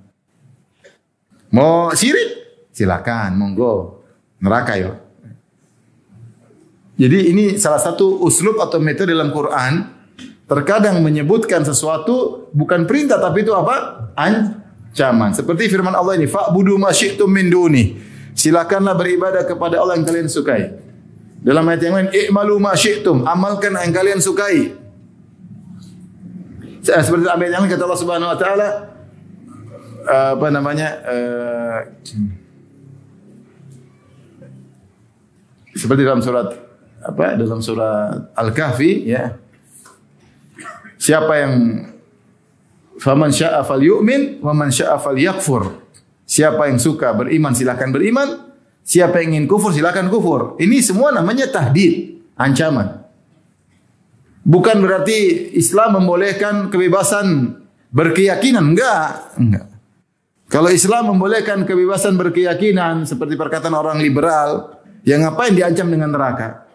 Mau syirik? Silakan, monggo. Neraka ya. Jadi ini salah satu uslub atau metode dalam Quran. Terkadang menyebutkan sesuatu bukan perintah, tapi itu apa? Ancaman. Seperti firman Allah ini, fa'budu ma syi'tum min dunih. Silakanlah beribadah kepada Allah yang kalian sukai. Dalam ayat yang lain, i'malu ma syi'tum. Amalkan yang kalian sukai. Seperti ayat yang lain kata Allah Subhanahu wa taala, seperti dalam surat dalam surat Al-Kahfi, ya. Siapa yang faman syaa falyu'min wa man syaa falyakfur. Siapa yang suka beriman silakan beriman, siapa yang ingin kufur silakan kufur. Ini semua namanya tahdid, ancaman. Bukan berarti Islam membolehkan kebebasan berkeyakinan, enggak. Kalau Islam membolehkan kebebasan berkeyakinan seperti perkataan orang liberal, yang ngapain diancam dengan neraka?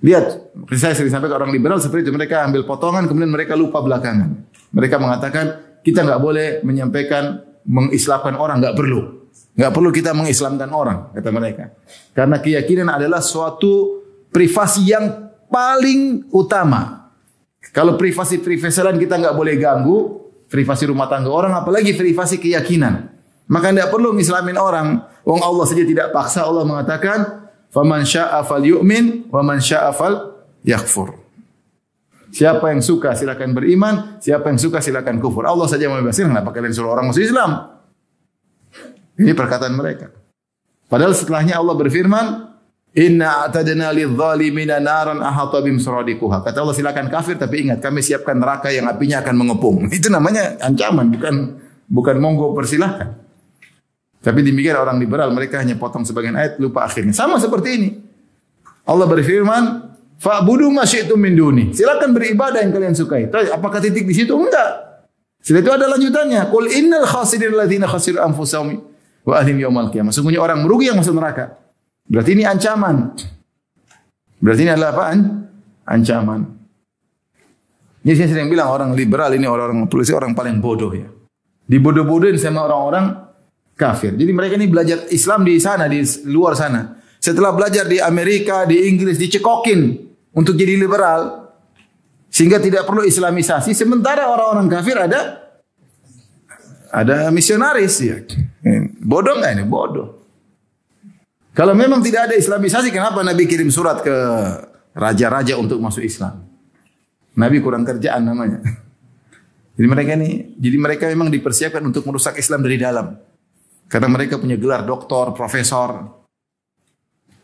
Lihat, saya sering sampai ke orang liberal seperti itu. Mereka ambil potongan, kemudian mereka lupa belakangan. Mereka mengatakan, kita nggak boleh menyampaikan, mengislamkan orang, nggak perlu. Nggak perlu kita mengislamkan orang, kata mereka. Karena keyakinan adalah suatu privasi yang paling utama. Kalau privasi lain kita nggak boleh ganggu, privasi rumah tangga orang, apalagi privasi keyakinan. Maka tidak perlu mengislamin orang. Wong Allah saja tidak paksa. Allah mengatakan, faman syaa falyu'min wa man syaa falyakfur. Siapa yang suka silakan beriman, siapa yang suka silakan kufur. Allah saja membebaskan, kenapa kalian suruh orang masuk Islam? Ini perkataan mereka. Padahal setelahnya Allah berfirman, inna a'tadna lidh-dhalimina naran ahata bihim suradiquha. Kata Allah, silakan kafir tapi ingat kami siapkan neraka yang apinya akan mengepung. Itu namanya ancaman, bukan monggo persilahkan. Tapi demikian orang liberal, mereka hanya potong sebagian ayat, lupa akhirnya. Sama seperti ini. Allah berfirman, fa'budu ma syi'tum min duni. Silakan beribadah yang kalian sukai. Apakah titik di situ? Enggak. Setelah itu ada lanjutannya. Qul innal khasirin alladziina khasiru anfusahum wa ahlihim yaumal qiyamah. Sungguhnya orang merugi yang masuk neraka. Berarti ini ancaman. Berarti ini adalah apaan? Ancaman. Ini saya sering bilang orang liberal ini orang-orang polisi orang paling bodoh ya. Dibodoh-bodohin sama orang-orang kafir. Jadi mereka ini belajar Islam di sana, di luar sana. Setelah belajar di Amerika, di Inggris, dicekokin untuk jadi liberal. Sehingga tidak perlu islamisasi. Sementara orang-orang kafir ada misionaris. Ya. Bodoh nggak ini? Bodoh. Kalau memang tidak ada islamisasi, kenapa Nabi kirim surat ke raja-raja untuk masuk Islam? Nabi kurang kerjaan namanya. Jadi mereka memang dipersiapkan untuk merusak Islam dari dalam. Karena mereka punya gelar doktor, profesor.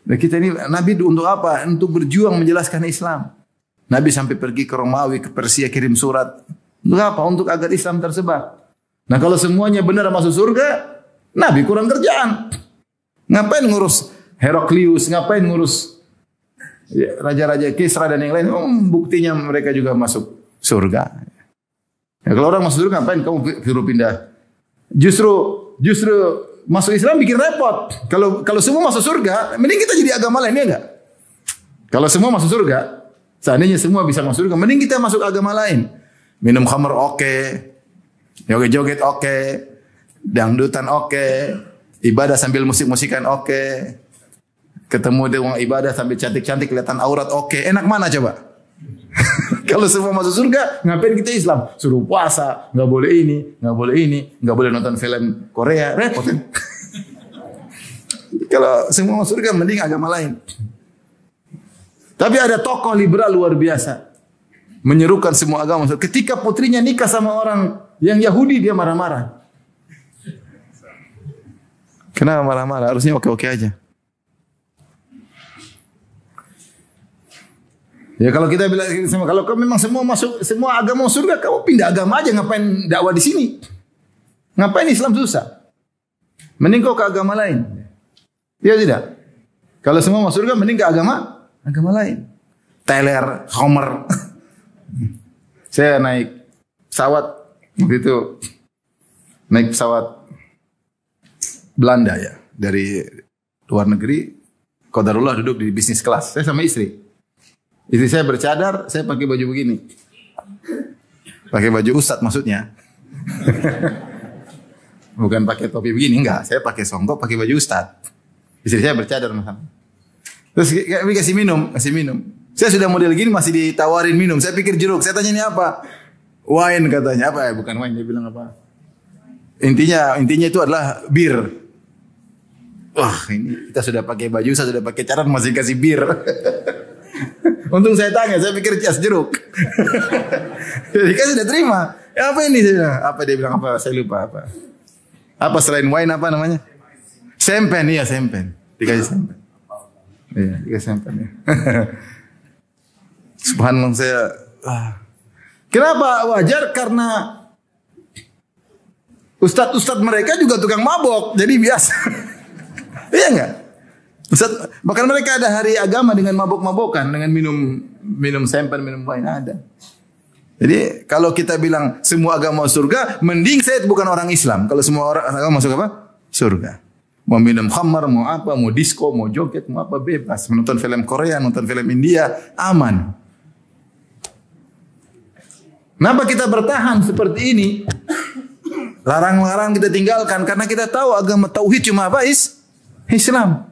Dan kita ini Nabi untuk apa? Untuk berjuang menjelaskan Islam. Nabi sampai pergi ke Romawi, ke Persia kirim surat. Untuk apa? Untuk agar Islam tersebar. Nah kalau semuanya benar masuk surga, Nabi kurang kerjaan. Ngapain ngurus Heraklius? Ngapain ngurus raja-raja Kisra dan yang lain? Buktinya mereka juga masuk surga. Ya, kalau orang masuk surga, ngapain kamu pindah? Justru masuk Islam bikin repot. Kalau semua masuk surga, mending kita jadi agama lain, ya enggak? Kalau semua masuk surga, seandainya semua bisa masuk surga, mending kita masuk agama lain. Minum khamr oke, joget-joget oke, dangdutan oke, ibadah sambil musik-musikan oke, ketemu dengan ibadah sambil cantik-cantik kelihatan aurat oke. Enak mana coba? Kalau semua masuk surga, ngapain kita Islam? Suruh puasa, nggak boleh ini, nggak boleh nonton film Korea, repot kan? Kalau semua masuk surga, mending agama lain. Tapi ada tokoh liberal luar biasa, menyerukan semua agama. Ketika putrinya nikah sama orang yang Yahudi, dia marah-marah. Kenapa marah-marah? Harusnya oke-oke aja. Ya kalau kita bilang kalau kamu memang semua agama surga, kamu pindah agama aja, ngapain dakwah di sini? Ngapain Islam susah? Mending kau ke agama lain. Iya tidak? Kalau semua masuk surga, mending ke agama lain. Teler, Homer. Saya naik pesawat begitu, naik pesawat Belanda ya, dari luar negeri. Qadarullah duduk di bisnis kelas. Saya sama istri. Istri saya bercadar, saya pakai baju begini. Pakai baju ustadz maksudnya. Bukan pakai topi begini, enggak. Saya pakai songkok, pakai baju ustadz. Istri saya bercadar masalah. Terus kami kasih minum. Saya sudah model gini masih ditawarin minum. Saya pikir jeruk. Saya tanya ini apa? Wine katanya. Apa ya? Bukan wine, dia bilang apa? Intinya itu adalah bir. Wah, ini kita sudah pakai baju, saya sudah pakai cadar masih kasih bir. Untung saya tanya, saya pikir jas jeruk. Jadi kan sudah terima. Ya, apa ini? Apa dia bilang apa? Saya lupa apa. Apa selain wine apa namanya? Sempen, iya sempen. Dikasih sempen. Iya, dikasih sempen ya. Subhanallah saya. Kenapa wajar? Karena ustadz mereka juga tukang mabok, jadi biasa. Iya enggak? Ustaz, bahkan mereka ada hari agama dengan mabok-mabokan, dengan minum sempen, minum wine ada. Jadi kalau kita bilang semua agama surga, mending saya bukan orang Islam. Kalau semua orang agama masuk apa? Surga. Mau minum khamar, mau apa, mau disco, mau joget, mau apa bebas. Menonton film Korea, nonton film India, aman. Kenapa kita bertahan seperti ini? Larang-larang kita tinggalkan karena kita tahu agama tauhid cuma apa? Islam.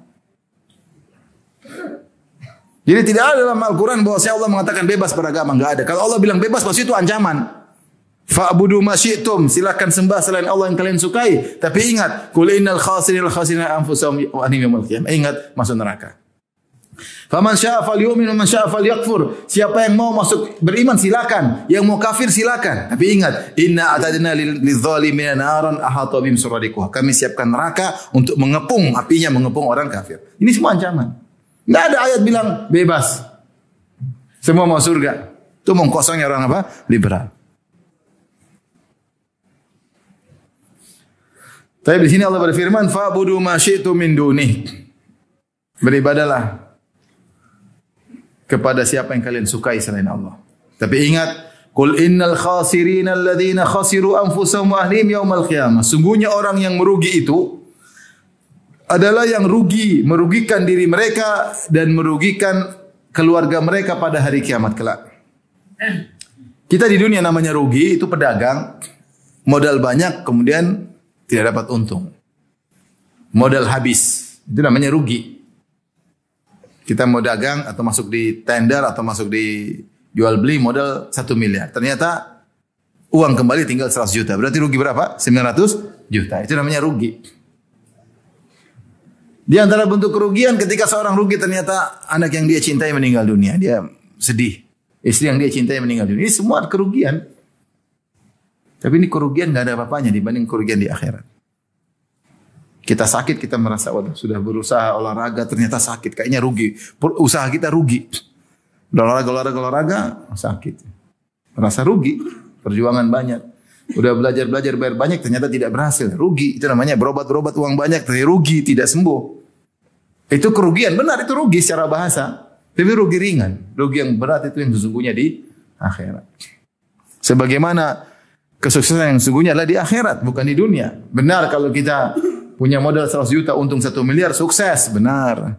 Jadi tidak ada dalam Al-Quran bahwa Allah mengatakan bebas beragama. Enggak ada. Kalau Allah bilang bebas, pasti itu ancaman. Fa'budu ma syi'tum. Silakan sembah selain Allah yang kalian sukai. Tapi ingat, qul innal khasirina anfusahum wa ahlihim yaumil qiyamah. Ingat, masuk neraka. Faman syaa falyu'min wa man syaa falyakfur. Siapa yang mau masuk beriman silakan, yang mau kafir silakan. Tapi ingat, inna a'tadna lidh-dhalimina naran ahata bihim suradiquha. Kami siapkan neraka untuk mengepung apinya, mengepung orang kafir. Ini semua ancaman. Enggak ada ayat bilang bebas. Semua mau surga. Itu omong kosongnya orang apa? Liberal. Tapi di sini Allah berfirman, fa'budu ma syi'tum min dunih. Beribadalah kepada siapa yang kalian sukai selain Allah. Tapi ingat, qul innal khasirina alladhina khasiru anfusahum wa ahlihim yaumal qiyamah. Sungguhnya orang yang merugi itu adalah yang merugikan diri mereka dan merugikan keluarga mereka pada hari kiamat kelak. Kita di dunia namanya rugi, itu pedagang, modal banyak kemudian tidak dapat untung. modal habis. Itu namanya rugi. Kita mau dagang atau masuk di tender atau masuk di jual beli modal 1 miliar. Ternyata uang kembali tinggal 100 juta. Berarti rugi berapa? 900 juta. Itu namanya rugi. Di antara bentuk kerugian ketika seorang rugi ternyata anak yang dia cintai meninggal dunia. Dia sedih. Istri yang dia cintai meninggal dunia. Ini semua kerugian. Tapi ini kerugian gak ada apa-apanya dibanding kerugian di akhirat. Kita sakit, kita merasa waduh sudah berusaha olahraga ternyata sakit. Kayaknya rugi. Usaha kita rugi. Olahraga sakit. Merasa rugi. Perjuangan banyak. Udah belajar bayar banyak ternyata tidak berhasil. Rugi. Itu namanya berobat uang banyak tapi rugi, tidak sembuh. Itu kerugian. Benar itu rugi secara bahasa. Tapi rugi ringan. Rugi yang berat itu yang sesungguhnya di akhirat. Sebagaimana kesuksesan yang sesungguhnya adalah di akhirat, bukan di dunia. Benar kalau kita punya modal 100 juta, untung 1 miliar, sukses. Benar.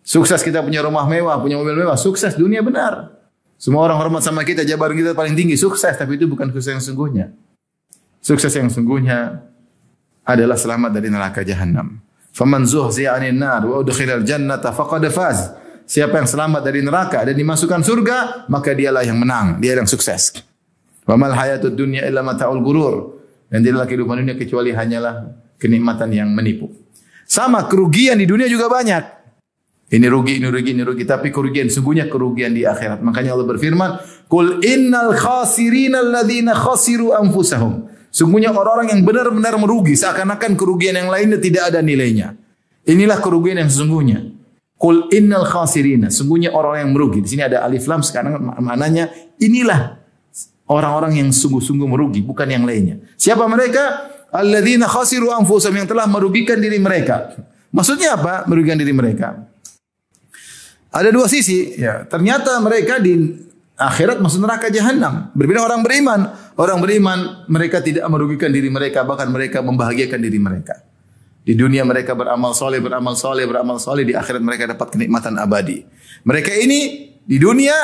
Sukses kita punya rumah mewah, punya mobil mewah, sukses dunia, benar. Semua orang hormat sama kita, jabatan kita paling tinggi, sukses. Tapi itu bukan sukses yang sesungguhnya. Sukses yang sesungguhnya adalah selamat dari neraka jahanam. Faman zuhziya 'anil nar wa udkhilal jannata faqad faz. Siapa yang selamat dari neraka dan dimasukkan surga, maka dialah yang menang, dia yang sukses. Wa mal hayatud dunya illa mata'ul ghurur. Dan tidaklah kehidupan dunia kecuali hanyalah kenikmatan yang menipu. Sama kerugian di dunia juga banyak. Ini rugi, tapi kerugian sungguhnya kerugian di akhirat. Makanya Allah berfirman, "Qul innal khasirina alladziina khasiru anfusahum." Sungguhnya orang-orang yang benar-benar merugi, seakan-akan kerugian yang lainnya tidak ada nilainya. Inilah kerugian yang sesungguhnya. Qul innal khasirina, sungguhnya orang yang merugi. Di sini ada alif lam, sekarang maknanya inilah orang-orang yang sungguh-sungguh merugi, bukan yang lainnya. Siapa mereka? Alladzina khasiru anfusahum, yang telah merugikan diri mereka. Maksudnya apa? Merugikan diri mereka. Ada dua sisi, ya. Ternyata mereka di akhirat masuk neraka jahanam. Berbeda orang beriman. Orang beriman mereka tidak merugikan diri mereka, bahkan mereka membahagiakan diri mereka. Di dunia mereka beramal soleh. Di akhirat mereka dapat kenikmatan abadi. Mereka ini di dunia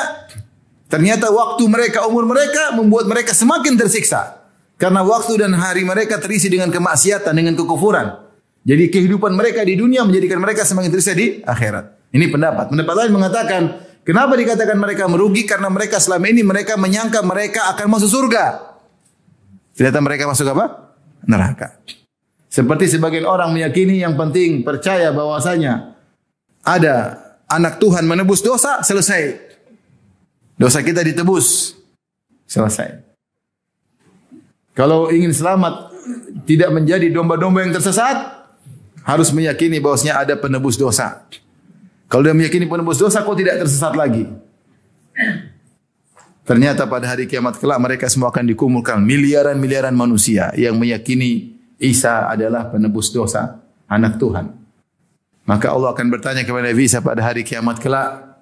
ternyata waktu mereka, umur mereka membuat mereka semakin tersiksa. Karena waktu dan hari mereka terisi dengan kemaksiatan, dengan kekufuran. Jadi kehidupan mereka di dunia menjadikan mereka semakin tersiksa di akhirat. Ini pendapat. Pendapat lain mengatakan, kenapa dikatakan mereka merugi? Karena mereka selama ini mereka menyangka mereka akan masuk surga. Ternyata mereka masuk apa? Neraka. Seperti sebagian orang meyakini yang penting percaya bahwasanya ada anak Tuhan menebus dosa, selesai. Dosa kita ditebus, selesai. Kalau ingin selamat, tidak menjadi domba-domba yang tersesat, harus meyakini bahwasanya ada penebus dosa. Kalau dia meyakini penebus dosa, kok tidak tersesat lagi? Ternyata pada hari kiamat kelak mereka semua akan dikumpulkan miliaran manusia yang meyakini Isa adalah penebus dosa, anak Tuhan. Maka Allah akan bertanya kepada Nabi Isa pada hari kiamat kelak,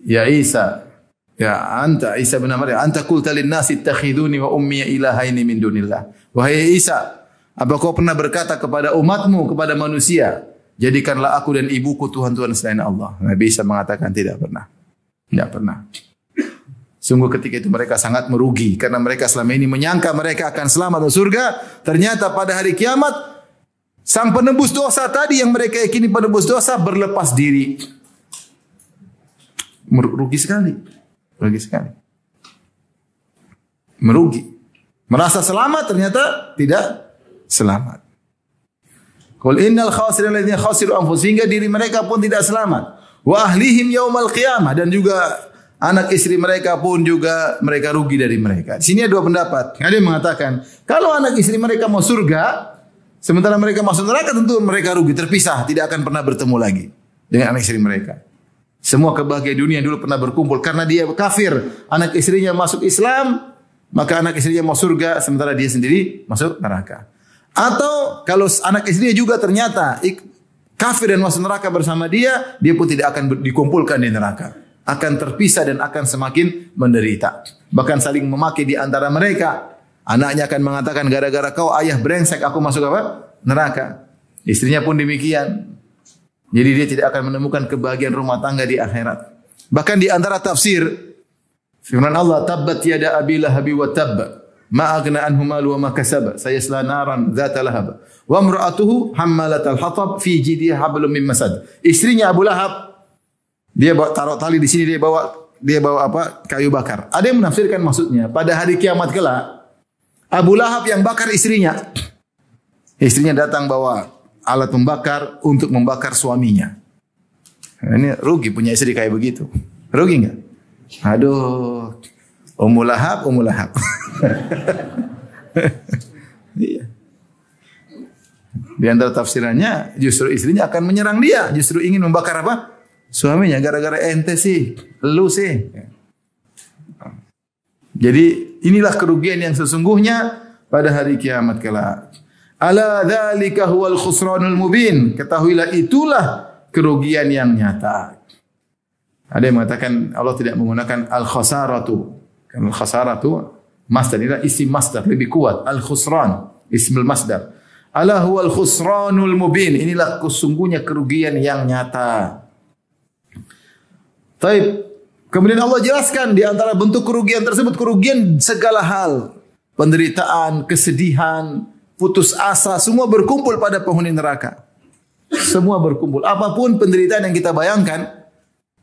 "Ya Isa, ya anta Isa bin Maryam, anta qulta lin-nasi ittakhiduni wa ummi ilahaini min dunillah." Wahai Isa, apa kau pernah berkata kepada umatmu, kepada manusia, jadikanlah aku dan ibuku Tuhan-Tuhan selain Allah? Nabi Isa mengatakan tidak pernah. Tidak pernah. Sungguh ketika itu mereka sangat merugi. Karena mereka selama ini menyangka mereka akan selamat masuk surga. Ternyata pada hari kiamat, sang penebus dosa tadi yang mereka yakini penebus dosa berlepas diri. Merugi sekali. Merugi sekali. Merugi. Merasa selamat ternyata tidak selamat. Qul innal khasirin alladziina khasiru anfusahum, sehingga diri mereka pun tidak selamat. Wa ahlihim yaumal qiyamah, dan juga anak istri mereka pun juga mereka rugi dari mereka. Di sini ada dua pendapat. Ada yang mengatakan kalau anak istri mereka mau surga, sementara mereka masuk neraka, tentu mereka rugi, terpisah, tidak akan pernah bertemu lagi dengan anak istri mereka. Semua kebahagiaan dunia dulu pernah berkumpul karena dia kafir, anak istrinya masuk Islam, maka anak istrinya mau surga, sementara dia sendiri masuk neraka. Atau kalau anak istrinya juga ternyata kafir dan masuk neraka bersama dia, dia pun tidak akan dikumpulkan di neraka. Akan terpisah dan akan semakin menderita. Bahkan saling memaki di antara mereka. Anaknya akan mengatakan, gara-gara kau ayah brengsek aku masuk apa? Neraka. Istrinya pun demikian. Jadi dia tidak akan menemukan kebahagiaan rumah tangga di akhirat. Bahkan di antara tafsir firman Allah, tabbat yada abi lahabi wa tabb ma aghna anhu maluhu wa ma kasaba sayasla naran dzata lahab wa imra'atuhu hammalatal hatab fi jidha hablum min masad. Istrinya Abu Lahab, dia bawa taruh tali di sini, dia bawa apa? Kayu bakar. Ada yang menafsirkan maksudnya pada hari kiamat kelak Abu Lahab yang bakar istrinya. Istrinya datang bawa alat membakar untuk membakar suaminya. Ini rugi punya istri kayak begitu. Rugi enggak? Aduh, Ummu Lahab. Iya. Di antara tafsirannya justru istrinya akan menyerang dia, justru ingin membakar apa? Suaminya, gara-gara ente sih, lu sih. Jadi inilah kerugian yang sesungguhnya pada hari kiamat kelak. Ala dzalika huwal khusranul mubin. Ketahuilah itulah kerugian yang nyata. Ada yang mengatakan Allah tidak menggunakan al-khasaratu. Al-khasaratu masdar, inilah isim masdar lebih kuat. Al-khusran ismul masdar. Ala huwal khusranul mubin. Inilah sesungguhnya kerugian yang nyata. Taib. Kemudian Allah jelaskan di antara bentuk kerugian tersebut, kerugian segala hal. Penderitaan, kesedihan, putus asa, semua berkumpul pada penghuni neraka. Semua berkumpul. Apapun penderitaan yang kita bayangkan,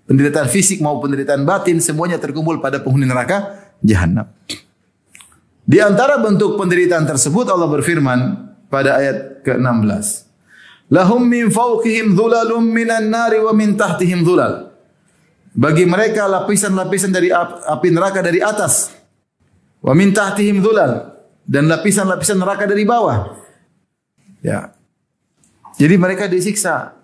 penderitaan fisik maupun penderitaan batin, semuanya terkumpul pada penghuni neraka Jahannam. Di antara bentuk penderitaan tersebut Allah berfirman pada ayat ke-16. Lahum min fawqihim dhulalum minan nari wa min tahtihim dhulal. Bagi mereka lapisan-lapisan dari api neraka dari atas. Wa min tahtihim dhulal, dan lapisan-lapisan neraka dari bawah. Ya. Jadi mereka disiksa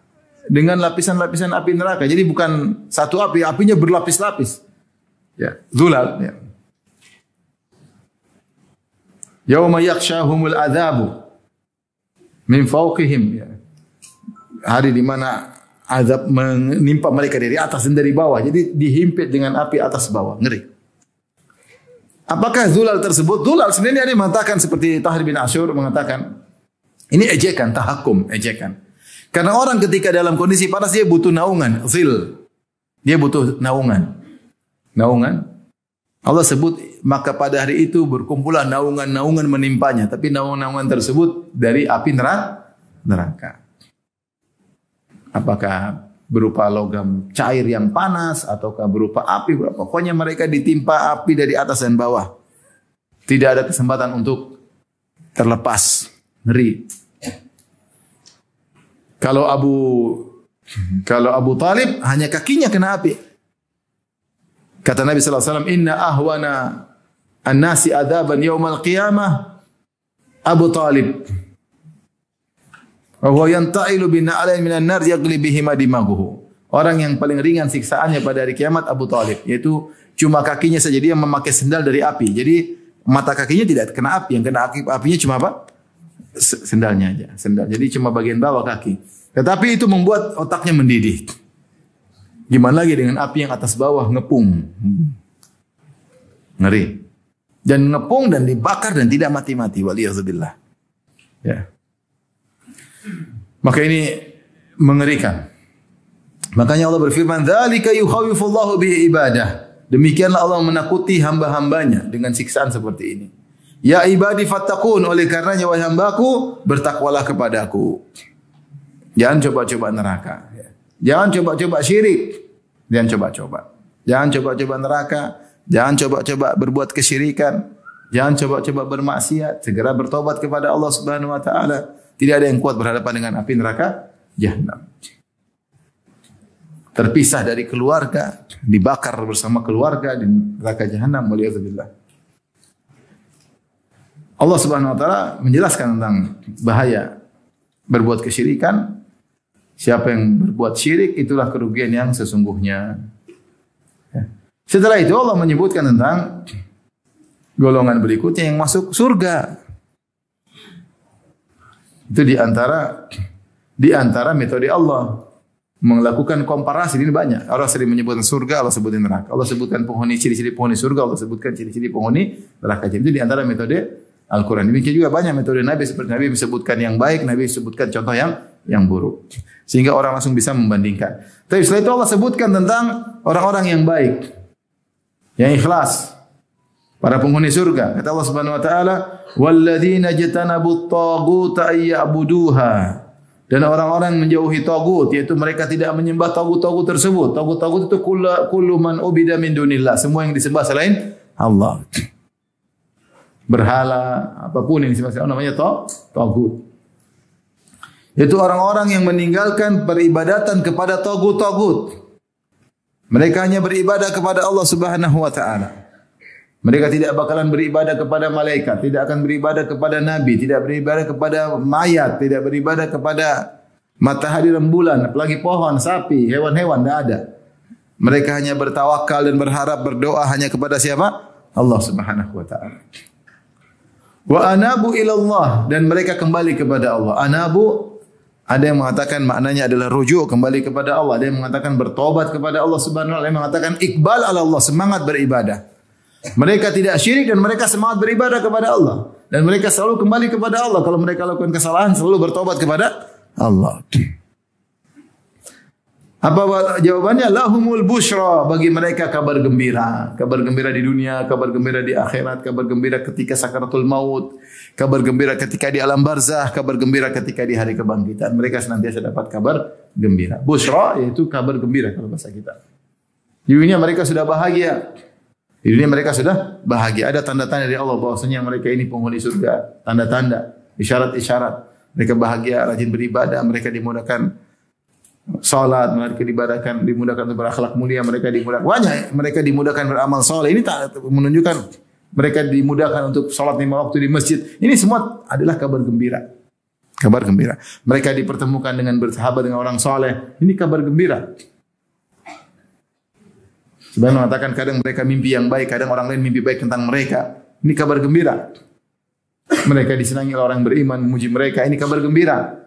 dengan lapisan-lapisan api neraka. Jadi bukan satu api, apinya berlapis-lapis. Ya, dhulal, ya. Yauma yakhshahumul adzabu min fawqihim, ya. Hari di mana azab menimpa mereka dari atas dan dari bawah. Jadi dihimpit dengan api atas bawah. Ngeri. Apakah zulal tersebut? Zulal sebenarnya ada yang mengatakan seperti Tahir bin Ashur mengatakan ini ejekan, tahakum, ejekan. Karena orang ketika dalam kondisi panas dia butuh naungan, zil. Dia butuh naungan. Naungan. Allah sebut maka pada hari itu berkumpulah naungan-naungan menimpanya, tapi naungan-naungan tersebut dari api neraka. Apakah berupa logam cair yang panas ataukah berupa api, pokoknya mereka ditimpa api dari atas dan bawah. Tidak ada kesempatan untuk terlepas. Ngeri. Kalau Abu Talib hanya kakinya kena api. Kata Nabi sallallahu alaihi wasallam, "Inna ahwana an-nasi adzaban yaumal qiyamah Abu Talib." Wa huwa yanta'ilu bina'alain minan nar yaghli bihima dimaguhu. Orang yang paling ringan siksaannya pada hari kiamat Abu Talib, yaitu cuma kakinya saja dia memakai sendal dari api. Jadi mata kakinya tidak kena api, yang kena apinya cuma apa? Sendalnya aja, sendal. Jadi cuma bagian bawah kaki. Tetapi itu membuat otaknya mendidih. Gimana lagi dengan api yang atas bawah ngepung. Ngeri. Dan ngepung dan dibakar dan tidak mati-mati. Waliyahzubillah. Ya. Maka ini mengerikan. Makanya Allah berfirman, "Dzalika yukhawwifullahu bihi ibadah." Demikianlah Allah menakuti hamba-hambanya dengan siksaan seperti ini. Ya ibadi fattaqun, oleh karenanya wahai hambaku, bertakwalah kepadaku. Jangan coba-coba neraka. Jangan coba-coba syirik. Jangan coba-coba. Jangan coba-coba neraka. Jangan coba-coba berbuat kesyirikan. Jangan coba-coba bermaksiat. Segera bertobat kepada Allah Subhanahu wa taala. Tidak ada yang kuat berhadapan dengan api neraka Jahannam. Terpisah dari keluarga, dibakar bersama keluarga di neraka Jahannam. Waliyadzubillah. Allah Subhanahu wa taala menjelaskan tentang bahaya berbuat kesyirikan. Siapa yang berbuat syirik itulah kerugian yang sesungguhnya. Setelah itu Allah menyebutkan tentang golongan berikutnya yang masuk surga. Itu di antara metode Allah melakukan komparasi. Ini banyak. Allah sering menyebutkan surga, Allah sebutkan neraka. Allah sebutkan penghuni, ciri-ciri penghuni surga, Allah sebutkan ciri-ciri penghuni neraka. Itu di antara metode Al-Quran. Demikian juga banyak metode Nabi, seperti Nabi disebutkan yang baik, Nabi disebutkan contoh yang buruk. Sehingga orang langsung bisa membandingkan. Tapi setelah itu Allah sebutkan tentang orang-orang yang baik, yang ikhlas, Para penghuni surga. Kata Allah Subhanahu wa taala, "Walladzina jatanabut taghuta ayya'buduha." Dan orang-orang menjauhi tagut, yaitu mereka tidak menyembah tagut-tagut tersebut. Tagut-tagut itu kullu man ubida min dunillah, semua yang disembah selain Allah. Berhala, apapun yang disembah selain Allah namanya tagut. Yaitu orang-orang yang meninggalkan peribadatan kepada tagut-tagut. Mereka hanya beribadah kepada Allah Subhanahu wa taala. Mereka tidak bakalan beribadah kepada malaikat, tidak akan beribadah kepada nabi, tidak beribadah kepada mayat, tidak beribadah kepada matahari dan bulan, apalagi pohon, sapi, hewan-hewan, tidak ada. Mereka hanya bertawakal dan berharap berdoa hanya kepada siapa? Allah Subhanahu wa taala. Wa anabu ilallah, dan mereka kembali kepada Allah. Anabu, ada yang mengatakan maknanya adalah rujuk, kembali kepada Allah. Ada yang mengatakan bertobat kepada Allah Subhanahu wa taala, ada yang mengatakan iqbal ala Allah, semangat beribadah. Mereka tidak syirik dan mereka semangat beribadah kepada Allah. Dan mereka selalu kembali kepada Allah. Kalau mereka lakukan kesalahan, selalu bertobat kepada Allah. Apa jawabannya? Lahumul busyra, bagi mereka kabar gembira. Kabar gembira di dunia, kabar gembira di akhirat, kabar gembira ketika sakaratul maut, kabar gembira ketika di alam barzah, kabar gembira ketika di hari kebangkitan. Mereka senantiasa dapat kabar gembira. Busyra yaitu kabar gembira kalau bahasa kita. Di dunia mereka sudah bahagia. Di dunia mereka sudah bahagia. Ada tanda-tanda dari Allah bahwasanya mereka ini penghuni surga. Tanda-tanda, isyarat-isyarat. Mereka bahagia, rajin beribadah, mereka dimudahkan salat, mereka dimudahkan untuk berakhlak mulia, mereka dimudahkan banyak, mereka dimudahkan beramal saleh. Ini tak menunjukkan mereka dimudahkan untuk salat 5 waktu di masjid. Ini semua adalah kabar gembira. Kabar gembira. Mereka dipertemukan dengan bersahabat dengan orang saleh. Ini kabar gembira. Sebenarnya mengatakan kadang mereka mimpi yang baik, kadang orang lain mimpi baik tentang mereka. Ini kabar gembira. Mereka disenangi oleh orang beriman, memuji mereka. Ini kabar gembira.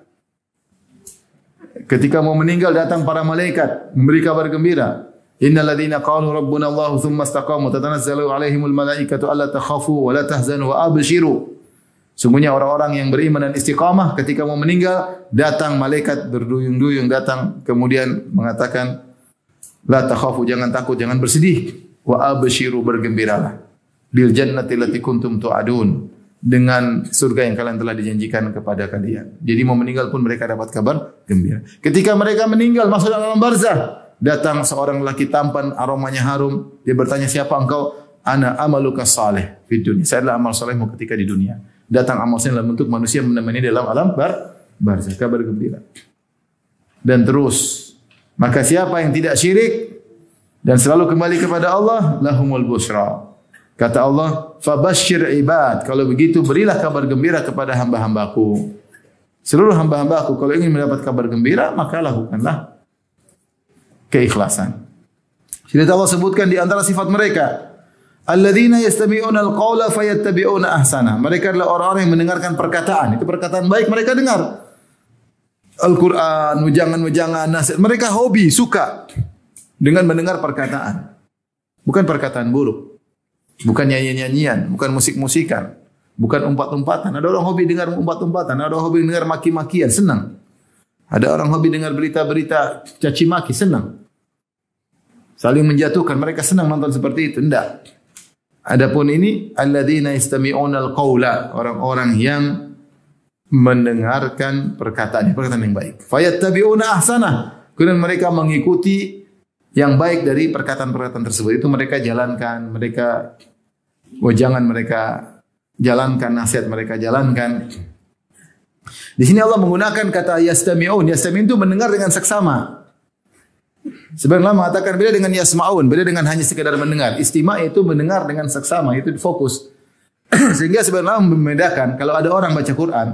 Ketika mau meninggal datang para malaikat memberi kabar gembira. Innal ladzina qalu rabbuna Allah tsumma istaqamu tatanazzalu alaihimul malaikatu alla takhafu wa la tahzanu wa abshiru. Sungguhnya orang-orang yang beriman dan istiqamah ketika mau meninggal datang malaikat berduyung-duyung datang kemudian mengatakan la takhafu, jangan takut, jangan bersedih, wa abshiru, bergembiralah bil jannati allati kuntum tu'adun, dengan surga yang kalian telah dijanjikan kepada kalian. Jadi mau meninggal pun mereka dapat kabar gembira. Ketika mereka meninggal masuk dalam barzah, datang seorang lelaki tampan, aromanya harum, dia bertanya, siapa engkau? Ana amaluka salih fid dunya, saya adalah amal salehmu ketika di dunia. Datang amal saleh dalam bentuk manusia menemani dalam alam barzah, kabar gembira. Dan terus, maka siapa yang tidak syirik dan selalu kembali kepada Allah, lahumul busra. Kata Allah, fabashshir ibad. Kalau begitu berilah kabar gembira kepada hamba-hambaku. Seluruh hamba-hambaku kalau ingin mendapat kabar gembira, maka lakukanlah keikhlasan. Jadi Allah sebutkan di antara sifat mereka, alladzina yastami'una al-qaula fayattabi'una ahsana. Mereka adalah orang-orang yang mendengarkan perkataan. Itu perkataan baik mereka dengar. Al-Quran, wejangan-wejangan, nasihat. Mereka hobi, suka dengan mendengar perkataan. Bukan perkataan buruk. Bukan nyanyian-nyanyian. Bukan musik-musikan. Bukan umpat-umpatan. Ada orang hobi dengar umpat-umpatan. Ada orang hobi dengar maki-makian. Senang. Ada orang hobi dengar berita-berita caci maki. Senang. Saling menjatuhkan. Mereka senang nonton seperti itu. Tidak. Adapun ini, alladzina yastami'una al-qawla. Orang-orang yang mendengarkan perkataan yang baik. Fayattabi'una ahsanah. Kemudian mereka mengikuti yang baik dari perkataan-perkataan tersebut. Itu mereka jalankan, mereka wejangan mereka jalankan, nasihat mereka jalankan. Di sini Allah menggunakan kata yastami'un. Yastami'un itu mendengar dengan seksama. Sebenarnya mengatakan beda dengan yasma'un, beda dengan hanya sekedar mendengar. Istima' itu mendengar dengan seksama, itu fokus. Sehingga sebenarnya membedakan kalau ada orang baca Quran,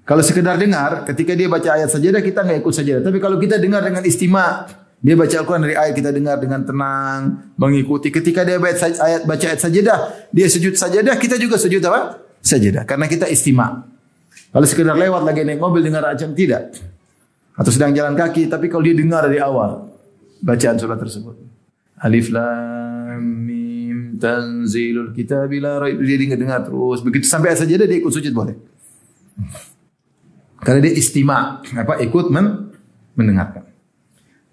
kalau sekedar dengar, ketika dia baca ayat sajadah kita enggak ikut sajadah. Tapi kalau kita dengar dengan istima', dia baca Al-Quran dari ayat kita dengar dengan tenang, mengikuti. Ketika dia baca ayat sajadah, dia sujud sajadah, kita juga sujud apa? Sajadah. Karena kita istima'. Kalau sekedar lewat lagi naik mobil dengar ajam, tidak. Atau sedang jalan kaki, tapi kalau dia dengar dari awal bacaan surat tersebut. Alif Lam Mim Tanzilul Kitabil la raib, dia dengar terus. Begitu sampai ayat sajadah dia ikut sujud boleh. Karena dia istima', ikut mendengarkan.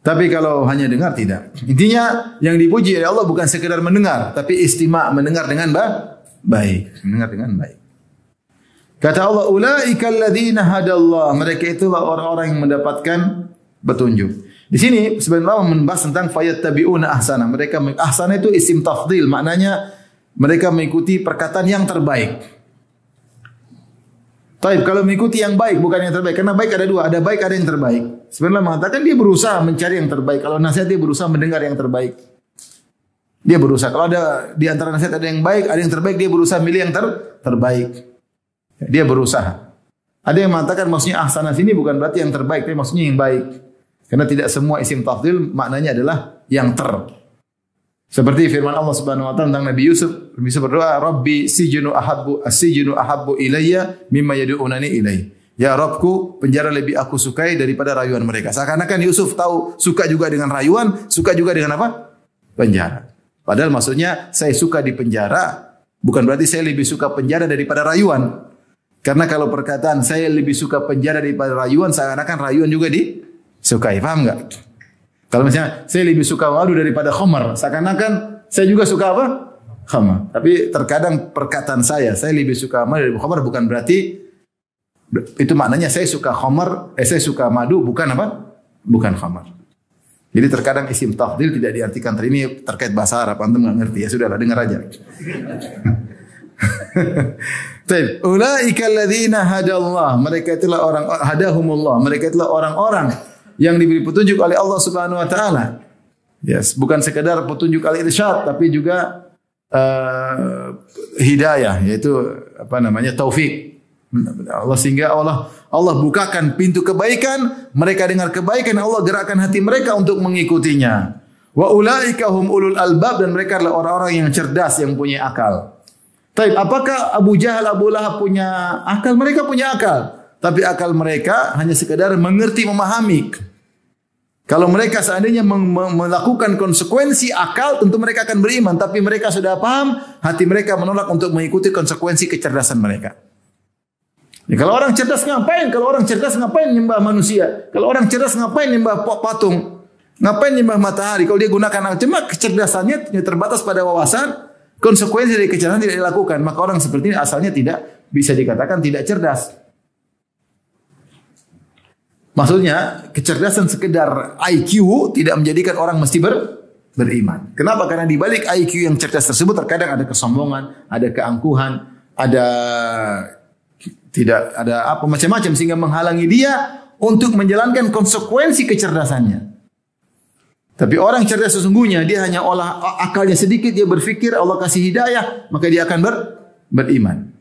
Tapi kalau hanya dengar tidak. Intinya yang dipuji oleh Allah bukan sekedar mendengar, tapi istima', mendengar dengan baik, mendengar dengan baik. Kata Allah, ulaika alladzina hadallah, mereka itulah orang-orang yang mendapatkan petunjuk. Di sini sebenarnya membahas tentang fayattabi'una ahsana. Mereka ahsana itu isim tafdhil, maknanya mereka mengikuti perkataan yang terbaik. Taib, kalau mengikuti yang baik bukan yang terbaik, karena baik ada dua, ada baik ada yang terbaik. Sebenarnya mengatakan dia berusaha mencari yang terbaik. Kalau nasihat dia berusaha mendengar yang terbaik. Dia berusaha. Kalau ada di antara nasihat ada yang baik, ada yang terbaik, dia berusaha milih yang terbaik. Dia berusaha. Ada yang mengatakan maksudnya ahsana sini bukan berarti yang terbaik, tapi maksudnya yang baik. Karena tidak semua isim tafdhil maknanya adalah yang Seperti firman Allah Subhanahu wa taala tentang Nabi Yusuf. Nabi Yusuf berdoa, "Rabbi sijnu ahabbu ilayya mimma yad'unani ilaihi." Ya Rabbku, penjara lebih aku sukai daripada rayuan mereka. Seakan-akan Yusuf tahu suka juga dengan rayuan, suka juga dengan apa? Penjara. Padahal maksudnya saya suka di penjara bukan berarti saya lebih suka penjara daripada rayuan. Karena kalau perkataan saya lebih suka penjara daripada rayuan, seakan-akan rayuan juga disukai. Paham enggak? Kalau misalnya saya lebih suka madu daripada khamar, seakan-akan saya juga suka apa? Khamar. Tapi terkadang perkataan saya lebih suka madu daripada khamar bukan berarti itu maknanya saya suka khamar, saya suka madu bukan apa? Bukan khamar. Jadi terkadang isim tafdhil tidak diartikan ini terkait bahasa Arab, antum enggak ngerti ya sudahlah dengar aja. Baik, ulaika alladzina hadallah, mereka itulah orang hadahumullah, mereka itulah orang-orang yang diberi petunjuk oleh Allah Subhanahu wa taala. Yes, bukan sekedar petunjuk al-irsyad tapi juga hidayah, yaitu apa namanya? Taufik. Allah sehingga Allah bukakan pintu kebaikan, mereka dengar kebaikan, Allah gerakkan hati mereka untuk mengikutinya. Wa ulaika hum ulul albab, dan mereka adalah orang-orang yang cerdas, yang punya akal. Tapi apakah Abu Jahal, Abu Lahab punya akal? Mereka punya akal. Tapi akal mereka hanya sekedar mengerti, memahami. Kalau mereka seandainya melakukan konsekuensi akal, tentu mereka akan beriman. Tapi mereka sudah paham, hati mereka menolak untuk mengikuti konsekuensi kecerdasan mereka. Ya, kalau orang cerdas ngapain? Kalau orang cerdas ngapain nyembah manusia? Kalau orang cerdas ngapain nyembah patung? Ngapain nyembah matahari? Kalau dia gunakan akal, cuma kecerdasannya terbatas pada wawasan. Konsekuensi dari kecerdasan tidak dilakukan, maka orang seperti ini asalnya tidak bisa dikatakan tidak cerdas. Maksudnya kecerdasan sekedar IQ tidak menjadikan orang mesti beriman. Kenapa? Karena di balik IQ yang cerdas tersebut terkadang ada kesombongan, ada keangkuhan, tidak ada apa macam-macam sehingga menghalangi dia untuk menjalankan konsekuensi kecerdasannya. Tapi orang cerdas sesungguhnya dia hanya olah akalnya sedikit, dia berfikir Allah kasih hidayah, maka dia akan beriman.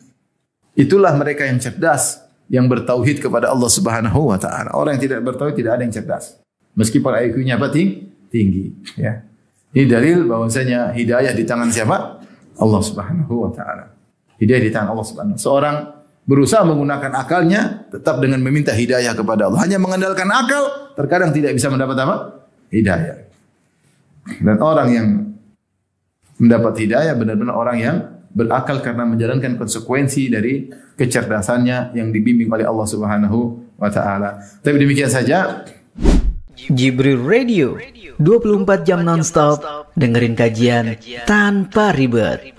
Itulah mereka yang cerdas, yang bertauhid kepada Allah Subhanahu wa taala. Orang yang tidak bertauhid tidak ada yang cerdas. Meskipun IQ-nya apa? Tinggi, ya. Ini dalil bahwasanya hidayah di tangan siapa? Allah Subhanahu wa taala. Hidayah di tangan Allah Subhanahu wa taala. Seorang berusaha menggunakan akalnya tetap dengan meminta hidayah kepada Allah. Hanya mengandalkan akal terkadang tidak bisa mendapat apa? Hidayah. Dan orang yang mendapat hidayah benar-benar orang yang berakal karena menjalankan konsekuensi dari kecerdasannya yang dibimbing oleh Allah Subhanahu wa taala. Tapi demikian saja Jibril Radio 24 jam nonstop dengerin kajian tanpa ribet.